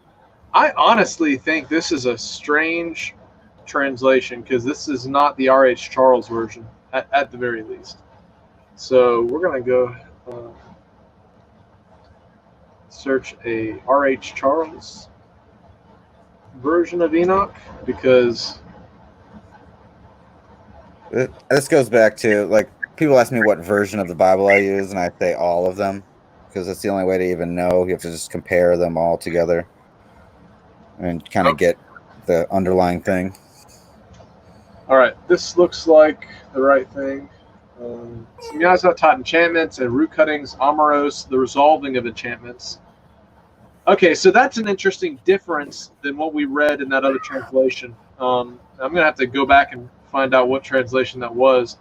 I honestly think this is a strange translation because this is not the R.H. Charles version, at the very least. So we're going to go search a R.H. Charles version of Enoch because This goes back to, like, people ask me what version of the Bible I use, and I say all of them because that's the only way to even know. You have to just compare them all together and kind of get the underlying thing. all right, this looks like the right thing. Samyaza taught enchantments and root cuttings, Amoros, the resolving of enchantments. Okay, so that's an interesting difference than what we read in that other translation. I'm going to have to go back and find out what translation that was.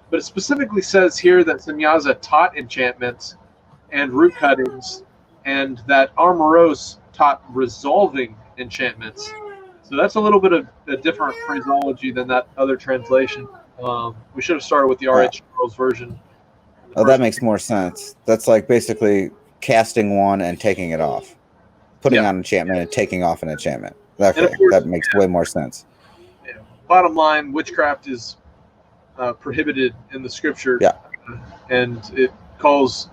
But it specifically says here that Samyaza taught enchantments and root cuttings, and that Armoros taught resolving enchantments. So that's a little bit of a different phraseology than that other translation. We should have started with the R.H. Charles version. Oh, that makes more sense. That's like basically casting one and taking it off. Putting on enchantment and taking off an enchantment. Okay, that makes way more sense. Yeah. Bottom line, witchcraft is prohibited in the scripture. Yeah. And it calls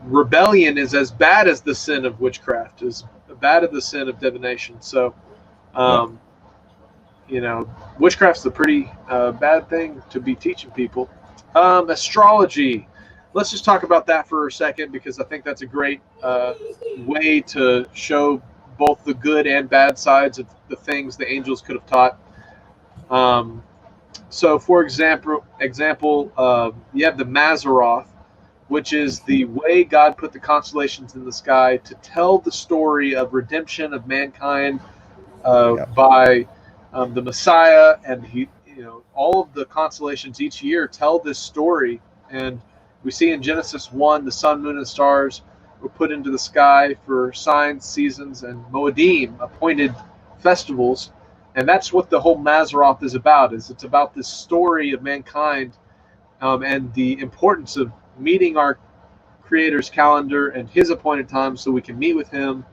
rebellion is as bad as the sin of witchcraft, as bad as the sin of divination. So, witchcraft's a pretty bad thing to be teaching people. Astrology. Let's just talk about that for a second because I think that's a great way to show both the good and bad sides of the things the angels could have taught. So, for example, you have the Mazzaroth, which is the way God put the constellations in the sky to tell the story of redemption of mankind by the Messiah, and all of the constellations each year tell this story. And we see in Genesis 1, the sun, moon, and stars were put into the sky for signs, seasons, and Moedim, appointed festivals. And that's what the whole Mazzaroth is about. It's about this story of mankind and the importance of meeting our Creator's calendar and His appointed time so we can meet with Him,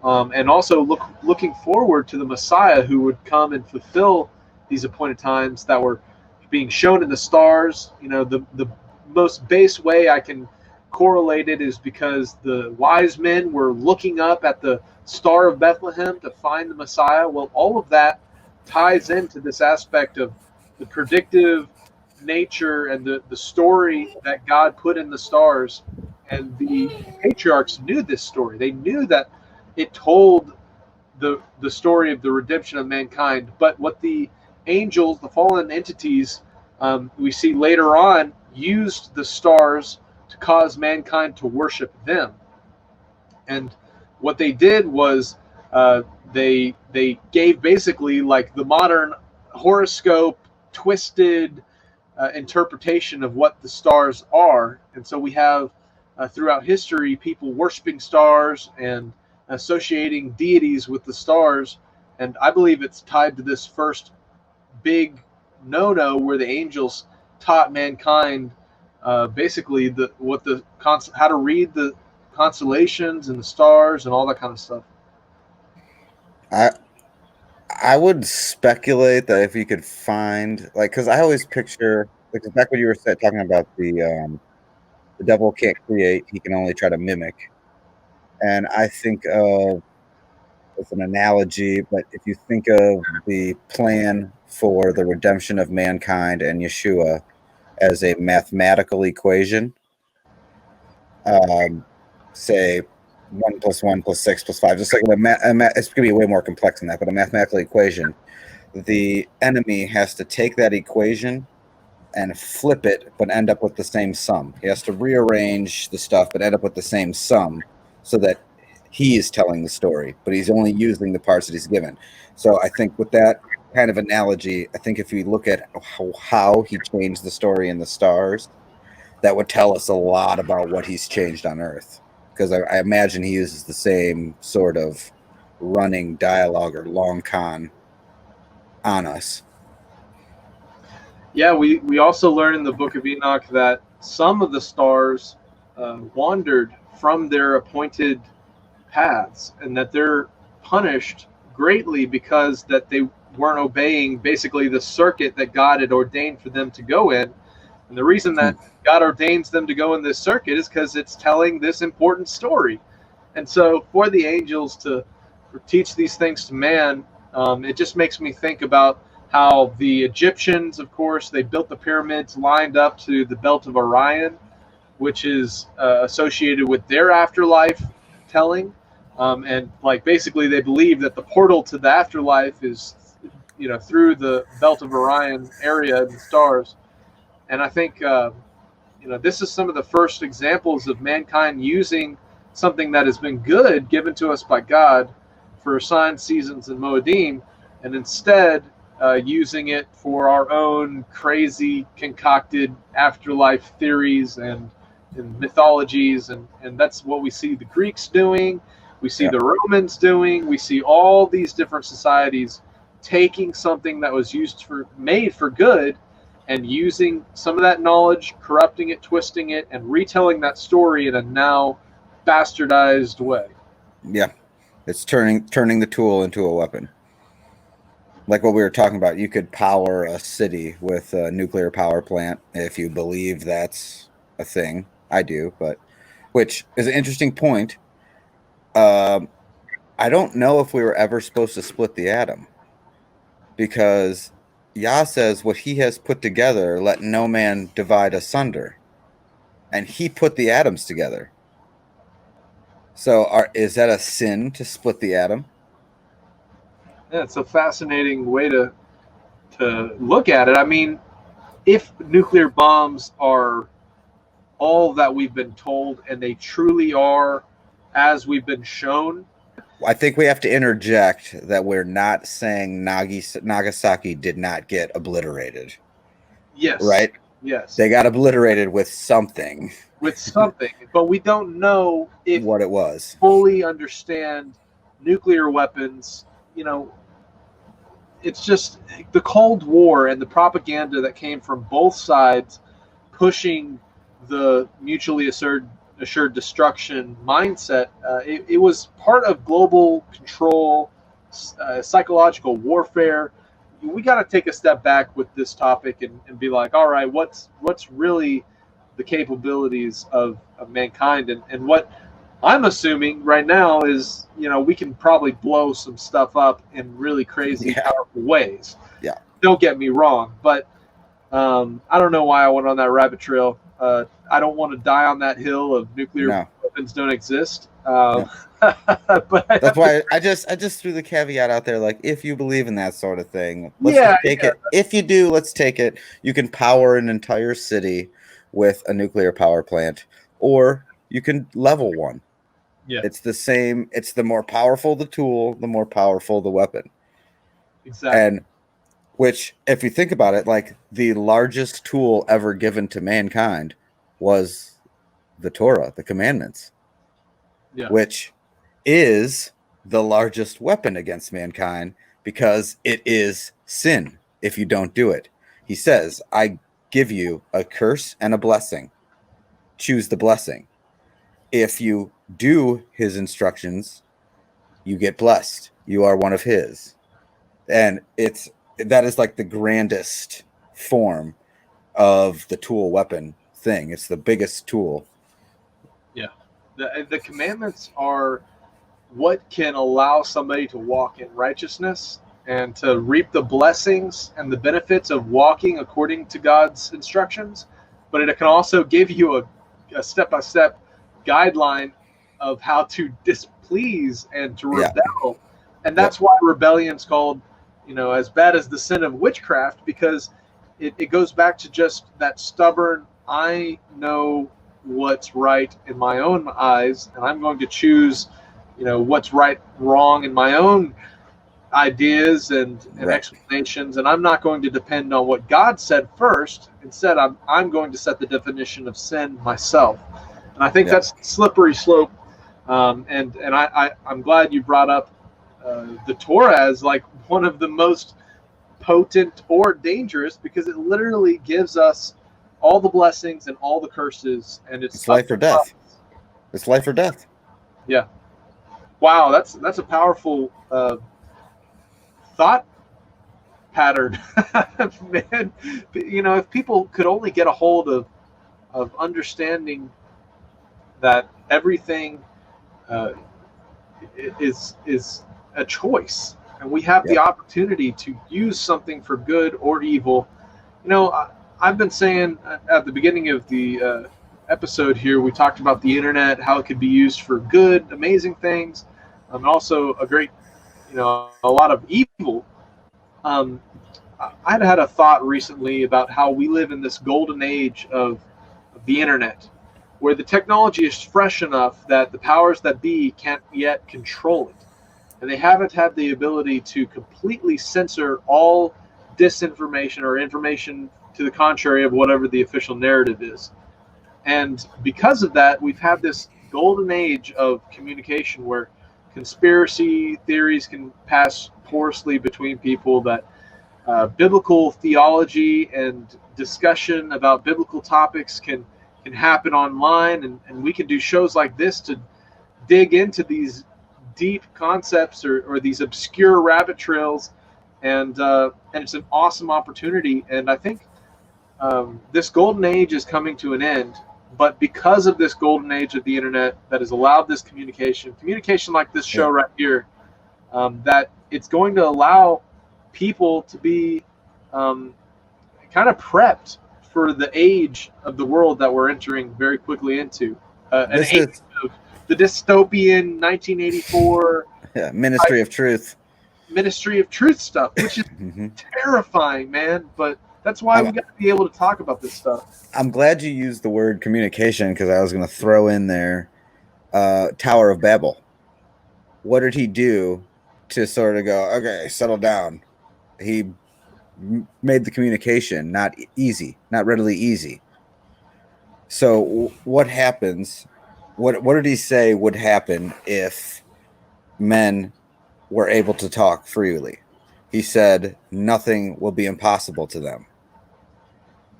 and also looking forward to the Messiah who would come and fulfill these appointed times that were being shown in the stars. The most base way I can correlate it is because the wise men were looking up at the Star of Bethlehem to find the Messiah. Well, all of that ties into this aspect of the predictive nature and the story that God put in the stars. And the patriarchs knew this story. They knew that it told the story of the redemption of mankind. But what the angels, the fallen entities, we see later on, used the stars to cause mankind to worship them. And what they did was they gave basically like the modern horoscope twisted interpretation of what the stars are. And so we have throughout history people worshiping stars and associating deities with the stars. And I believe it's tied to this first big no-no where the angels taught mankind basically how to read the constellations and the stars and all that kind of stuff. I would speculate that if you could find, like, because I always picture, like, back when you were talking about the devil can't create, he can only try to mimic. And I think of, it's an analogy, but if you think of the plan for the redemption of mankind and Yeshua as a mathematical equation, say 1 + 1 + 6 + 5, just like it's going to be way more complex than that, but a mathematical equation, the enemy has to take that equation and flip it, but end up with the same sum. He has to rearrange the stuff, but end up with the same sum so that he is telling the story, but he's only using the parts that he's given. So I think with that kind of analogy, I think if you look at how he changed the story in the stars, that would tell us a lot about what he's changed on Earth. Because I imagine he uses the same sort of running dialogue or long con on us. Yeah, we also learn in the book of Enoch that some of the stars wandered from their appointed paths, and that they're punished greatly because that they weren't obeying basically the circuit that God had ordained for them to go in. And the reason that God ordains them to go in this circuit is because it's telling this important story. And so for the angels to teach these things to man, it just makes me think about how the Egyptians, of course, they built the pyramids lined up to the belt of Orion, which is associated with their afterlife telling. And like basically they believe that the portal to the afterlife is, through the belt of Orion area and the stars. And I think, this is some of the first examples of mankind using something that has been good given to us by God for signs, seasons, and moedim, and instead using it for our own crazy concocted afterlife theories and mythologies, and that's what we see the Greeks doing, we see the Romans doing, we see all these different societies taking something that was made for good and using some of that knowledge, corrupting it, twisting it, and retelling that story in a now bastardized way. Yeah, it's turning the tool into a weapon. Like what we were talking about, you could power a city with a nuclear power plant if you believe that's a thing. I do, but which is an interesting point. I don't know if we were ever supposed to split the atom, because Yah says what he has put together, let no man divide asunder. And he put the atoms together. So is that a sin to split the atom? Yeah, it's a fascinating way to look at it. I mean, if nuclear bombs are all that we've been told, and they truly are as we've been shown, I think we have to interject that we're not saying Nagasaki did not get obliterated. Yes. Right? Yes. They got obliterated with something. With something, but we don't know if what it was. Fully understand nuclear weapons. It's just the Cold War and the propaganda that came from both sides pushing the mutually assured destruction mindset. It was part of global control, psychological warfare. We got to take a step back with this topic and be like, all right, what's really the capabilities of mankind, and what I'm assuming right now is, we can probably blow some stuff up in really crazy, powerful ways. Yeah. Don't get me wrong, but I don't know why I went on that rabbit trail. I don't want to die on that hill of nuclear weapons don't exist. But that's why I just threw the caveat out there, like, if you believe in that sort of thing, let's take it. If you do, let's take it. You can power an entire city with a nuclear power plant, or you can level one. Yeah. It's the same. It's the more powerful the tool, the more powerful the weapon. Exactly. And which, if you think about it, like the largest tool ever given to mankind was the Torah, the commandments, which is the largest weapon against mankind because it is sin if you don't do it. He says, I give you a curse and a blessing. Choose the blessing. If you do his instructions, you get blessed. You are one of his. And that is like the grandest form of the tool weapon thing. It's the biggest tool. Yeah. The commandments are what can allow somebody to walk in righteousness and to reap the blessings and the benefits of walking according to God's instructions. But it can also give you a step-by-step guideline of how to displease and to rebel. And that's why rebellion's called, as bad as the sin of witchcraft, because it goes back to just that stubborn, I know what's right in my own eyes, and I'm going to choose, what's right, wrong in my own ideas and explanations, and I'm not going to depend on what God said first. Instead, I'm going to set the definition of sin myself. And I think that's a slippery slope. And I'm glad you brought up the Torah as like one of the most potent or dangerous, because it literally gives us all the blessings and all the curses, and it's life or death. It's life or death. Yeah. Wow, that's a powerful thought pattern. Man, if people could only get a hold of understanding that everything uh, is a choice, and we have the Yep. opportunity to use something for good or evil. I've been saying at the beginning of the episode here, we talked about the internet, how it could be used for good, amazing things, and also a lot of evil. Um, I'd had a thought recently about how we live in this golden age of the internet, where the technology is fresh enough that the powers that be can't yet control it. And they haven't had the ability to completely censor all disinformation or information to the contrary of whatever the official narrative is. And because of that, we've had this golden age of communication where conspiracy theories can pass porously between people, that biblical theology and discussion about biblical topics can happen online, and we can do shows like this to dig into these deep concepts or these obscure rabbit trails, and it's an awesome opportunity. And I think this golden age is coming to an end, but because of this golden age of the internet that has allowed this communication like this show right here, that it's going to allow people to be kind of prepped for the age of the world that we're entering very quickly into. An age of the dystopian 1984 Ministry of Truth. Ministry of Truth stuff, which is terrifying, man. But that's why we got to be able to talk about this stuff. I'm glad you used the word communication, because I was going to throw in there Tower of Babel. What did he do to sort of go, okay, settle down? He made the communication not readily easy. So what happens? What did he say would happen if men were able to talk freely? He said nothing will be impossible to them.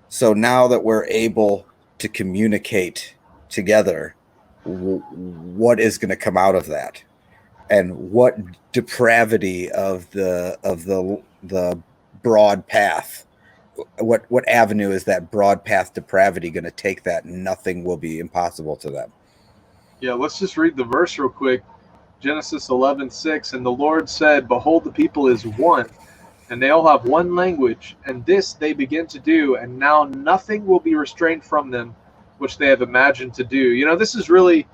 So now that we're able to communicate together, what is going to come out of that? And what depravity of the broad path, what avenue is that broad path depravity going to take that nothing will be impossible to them? Yeah, let's just read the verse real quick. Genesis 11:6, and the Lord said, behold, the people is one, and they all have one language, and this they begin to do, and now nothing will be restrained from them, which they have imagined to do. This is really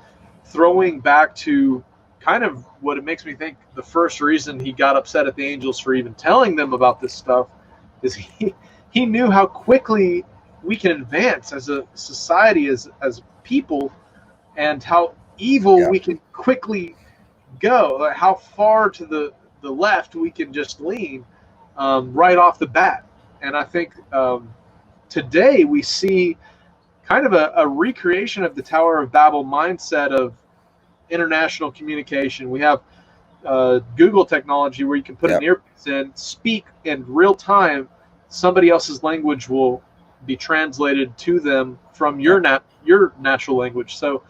throwing back to kind of what it makes me think the first reason he got upset at the angels for even telling them about this stuff is he knew how quickly we can advance as a society, as people, and how evil we can quickly go, how far to the left we can just lean right off the bat. And I think today we see kind of a recreation of the Tower of Babel mindset of international communication. We have Google technology where you can put an earpiece in, speak in real time. Somebody else's language will be translated to them from your natural language. So,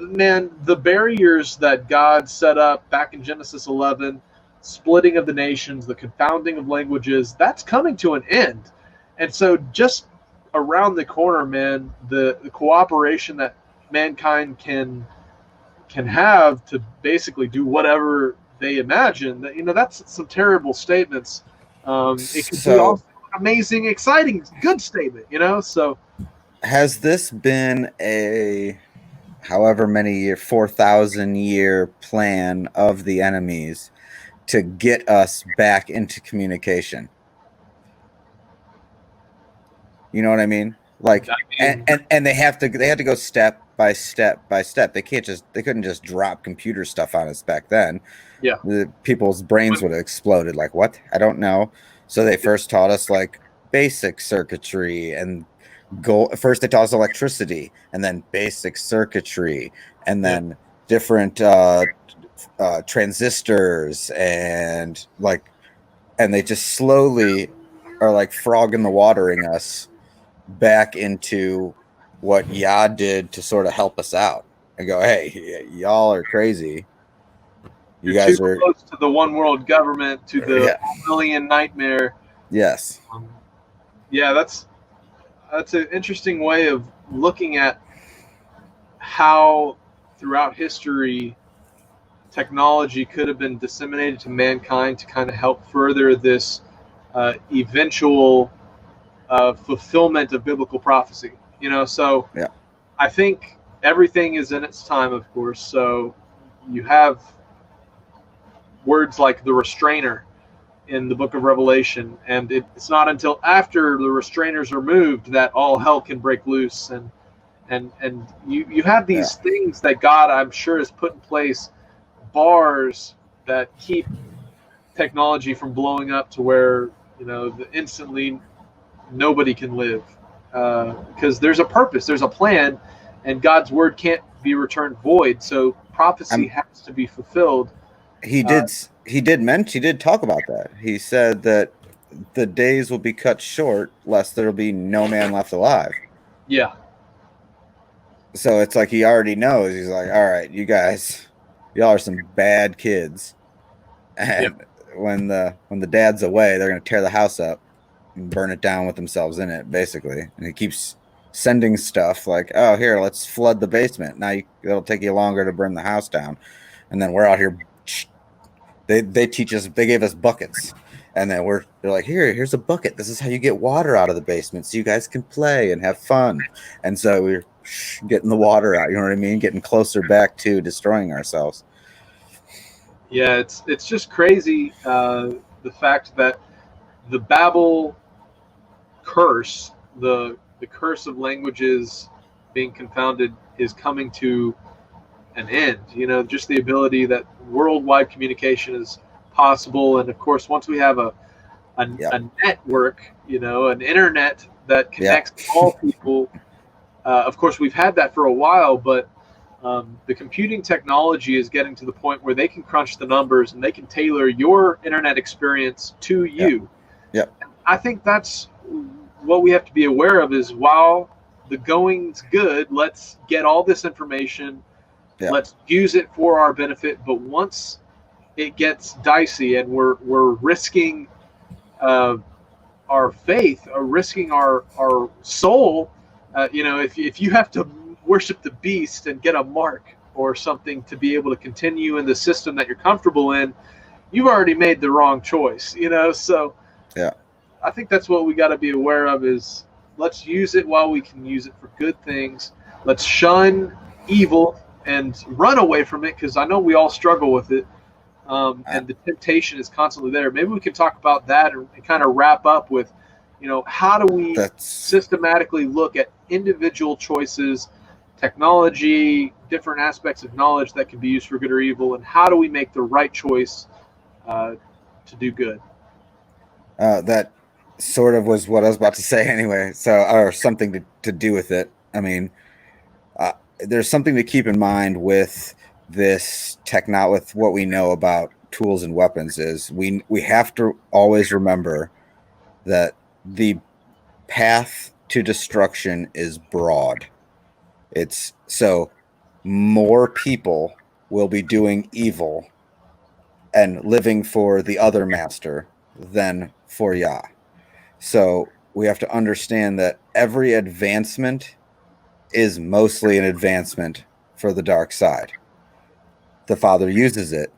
man, the barriers that God set up back in Genesis 11, splitting of the nations, the confounding of languages, that's coming to an end. And so just around the corner, man, the cooperation that mankind can have to basically do whatever they imagine, that's some terrible statements. It could be also an amazing, exciting, good statement, so. Has this been a however many year, 4,000 year plan of the enemies to get us back into communication? You know what I mean? Like, and they had to go step by step by step. They couldn't just drop computer stuff on us back then. Yeah. The people's brains would have exploded. Like, what? I don't know. So they first taught us like basic circuitry, and first they taught us electricity, and then basic circuitry, and then different transistors, and they just slowly are like frog in the watering us back into what Yah did to sort of help us out and go, hey, y'all are crazy. You You're too guys are, close to the one world government, to the yeah, Orwellian nightmare. yes. Yeah, that's an interesting way of looking at how throughout history technology could have been disseminated to mankind to kind of help further this eventual fulfillment of biblical prophecy. So Yeah. I think everything is in its time, of course. So you have words like the restrainer in the book of Revelation, and it's not until after the restrainers are moved that all hell can break loose. And you have Yeah. these things that God, I'm sure, has put in place, bars that keep technology from blowing up to where instantly nobody can live, because there's a purpose, there's a plan, and God's word can't be returned void. So prophecy I'm, has to be fulfilled. he Uh, did, he did talk about that. He said that the days will be cut short, lest there'll be no man left alive. yeah, So it's like he already knows. He's like, all right, you guys, y'all are some bad kids. yeah, And when the dad's away, they're gonna tear the house up and burn it down with themselves in it, basically. And he keeps sending stuff like, oh, here, let's flood the basement. Now it'll take you longer to burn the house down. And then we're out here. They teach us. They gave us buckets, and then they're like, here's a bucket. This is how you get water out of the basement, so you guys can play and have fun. And so we're getting the water out. You know what I mean? Getting closer back to destroying ourselves. yeah. It's just crazy, the fact that the Babel curse, the curse of languages being confounded, is coming to an end. Just the ability that worldwide communication is possible, and of course, once we have a Yep. network, an internet that Yep. connects all people. Of course, we've had that for a while, but the computing technology is getting to the point where they can crunch the numbers and they can tailor your internet experience to Yep. you. Yep. I think that's what we have to be aware of, is while the going's good, let's get all this information, Yep. let's use it for our benefit. But once it gets dicey and we're risking our faith, or risking our soul, if you have to worship the beast and get a mark or something to be able to continue in the system that you're comfortable in, you've already made the wrong choice. So Yeah. I think that's what we got to be aware of, is let's use it while we can use it for good things. Let's shun evil and run away from it, because I know we all struggle with it. And the temptation is constantly there. Maybe we can talk about that and kind of wrap up with, how do we systematically look at individual choices, technology, different aspects of knowledge that can be used for good or evil, and how do we make the right choice to do good? That sort of was what I was about to say anyway. So, or something to do with it. I mean, there's something to keep in mind with this with what we know about tools and weapons, is we have to always remember that the path to destruction is broad. It's so more people will be doing evil and living for the other master than for Yah. So we have to understand that every advancement is mostly an advancement for the dark side. The Father uses it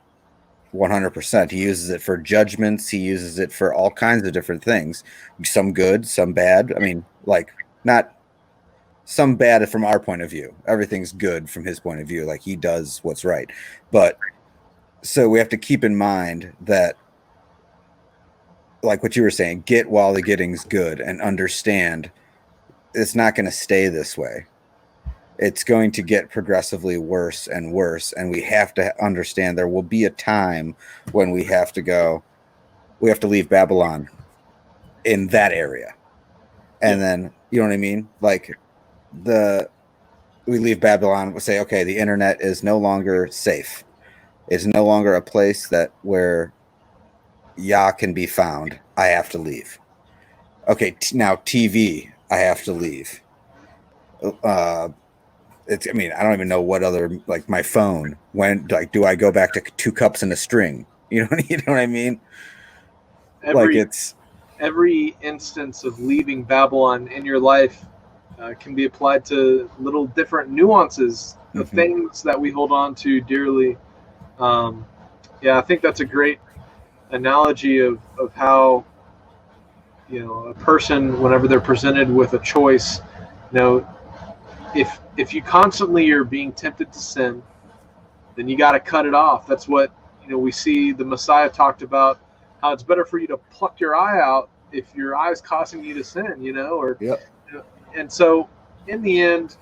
100%. He uses it for judgments. He uses it for all kinds of different things. Some good, some bad. I mean, like, not some bad from our point of view. Everything's good from his point of view. Like, he does what's right. But so we have to keep in mind that, like what you were saying, get while the getting's good, and understand it's not going to stay this way. It's going to get progressively worse and worse. And we have to understand there will be a time when we have to leave Babylon in that area. And then, you know what I mean? Like, we leave Babylon, we say, okay, the internet is no longer safe. It's no longer a place where Yah can be found. I have to leave. Okay, now TV, I have to leave. I mean, I don't even know what other, like my phone, when, like, do I go back to 2 cups and a string? You know what I mean? Like Every instance of leaving Babylon in your life can be applied to little different nuances of things that we hold on to dearly. I think that's a great analogy of how, a person, whenever they're presented with a choice, if you constantly are being tempted to sin, then you got to cut it off. That's what we see the Messiah talked about, how it's better for you to pluck your eye out if your eye is causing you to sin, and so in the end,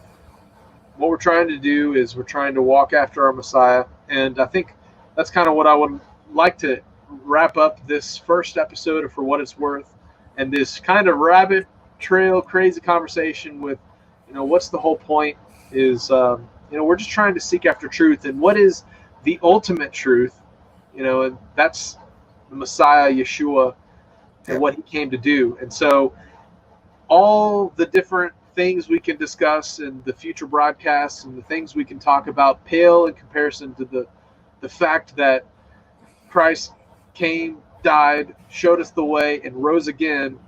what we're trying to do is we're trying to walk after our Messiah, and I think that's kind of what I would like to wrap up this first episode of For What It's Worth, and this kind of rabbit trail crazy conversation with, what's the whole point is, we're just trying to seek after truth, and what is the ultimate truth, and that's the Messiah, Yeshua, and what he came to do. And so all the different things we can discuss in the future broadcasts and the things we can talk about pale in comparison to the fact that Christ came, died, showed us the way, and rose again,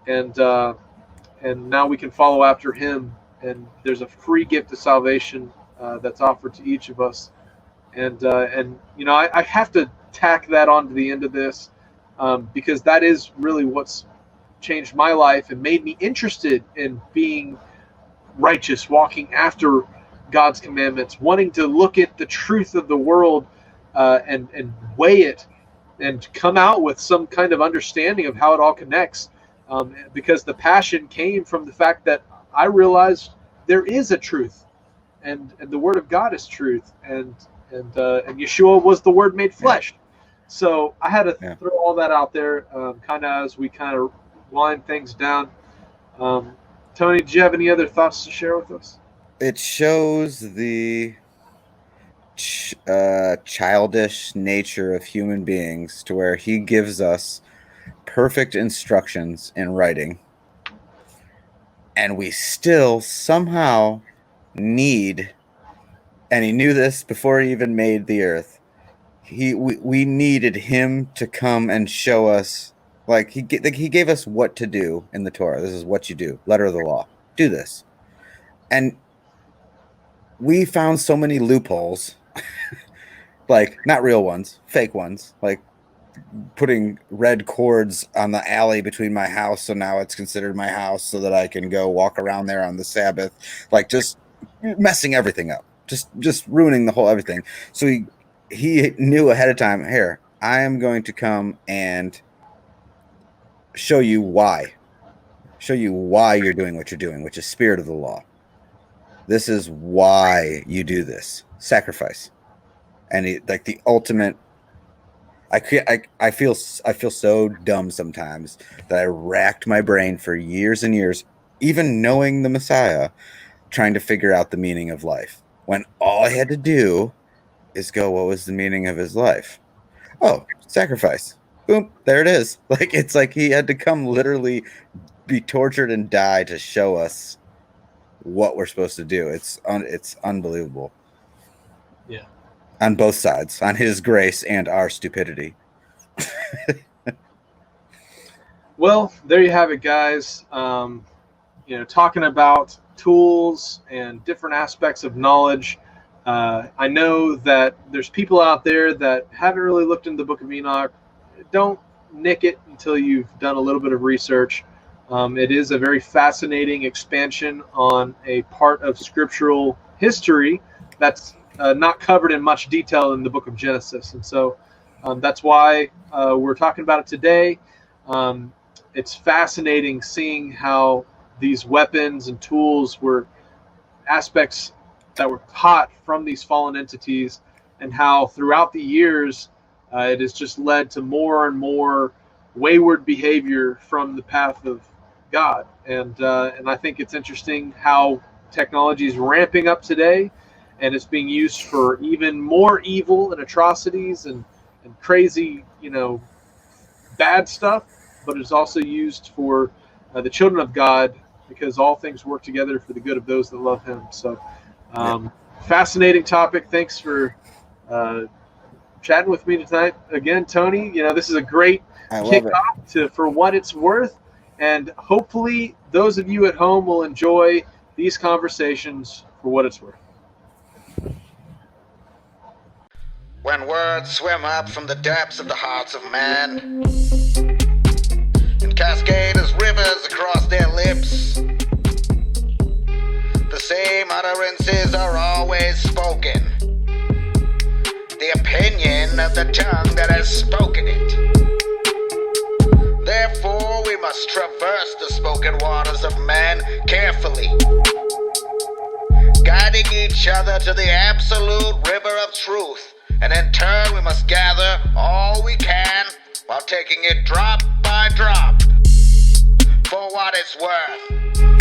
and now we can follow after him. And there's a free gift of salvation that's offered to each of us. And I have to tack that onto the end of this because that is really what's changed my life and made me interested in being righteous, walking after God's commandments, wanting to look at the truth of the world and weigh it and come out with some kind of understanding of how it all connects. Because the passion came from the fact that I realized there is a truth, and the Word of God is truth, and Yeshua was the Word made flesh. So I had to throw all that out there, kind of as we kind of wind things down. Tony, do you have any other thoughts to share with us? It shows the childish nature of human beings, to where he gives us perfect instructions in writing, and we still somehow need, and he knew this before he even made the earth, we needed him to come and show us, like he gave us what to do in the Torah. This is what you do, letter of the law, do this. And we found so many loopholes, like not real ones, fake ones, like putting red cords on the alley between my house, so now it's considered my house, so that I can go walk around there on the Sabbath, like just messing everything up, just ruining the whole everything. So he knew ahead of time, here, I am going to come and show you why you're doing what you're doing, which is spirit of the law. This is why you do this sacrifice. And like the ultimate, I feel so dumb sometimes that I racked my brain for years and years, even knowing the Messiah, trying to figure out the meaning of life, when all I had to do is go, what was the meaning of his life? Oh, sacrifice. Boom, there it is. Like, it's like he had to come literally be tortured and die to show us what we're supposed to do. It's unbelievable. Yeah. On both sides, on his grace and our stupidity. Well, there you have it, guys. Talking about tools and different aspects of knowledge. I know that there's people out there that haven't really looked into the Book of Enoch. Don't nick it until you've done a little bit of research. It is a very fascinating expansion on a part of scriptural history that's not covered in much detail in the Book of Genesis. And so that's why we're talking about it today. It's fascinating seeing how these weapons and tools were aspects that were taught from these fallen entities, and how throughout the years it has just led to more and more wayward behavior from the path of God. And I think it's interesting how technology is ramping up today, and it's being used for even more evil and atrocities and crazy, bad stuff, but it's also used for the children of God, because all things work together for the good of those that love him. So Fascinating topic. Thanks for chatting with me tonight again, Tony. This is a great I love it. kickoff to For What It's Worth, and hopefully those of you at home will enjoy these conversations for what it's worth. When words swim up from the depths of the hearts of man and cascade as rivers across their lips, the same utterances are always spoken. The opinion of the tongue that has spoken it. Therefore, we must traverse the spoken waters of man carefully, guiding each other to the absolute river of truth. And in turn, we must gather all we can while taking it drop by drop for what it's worth.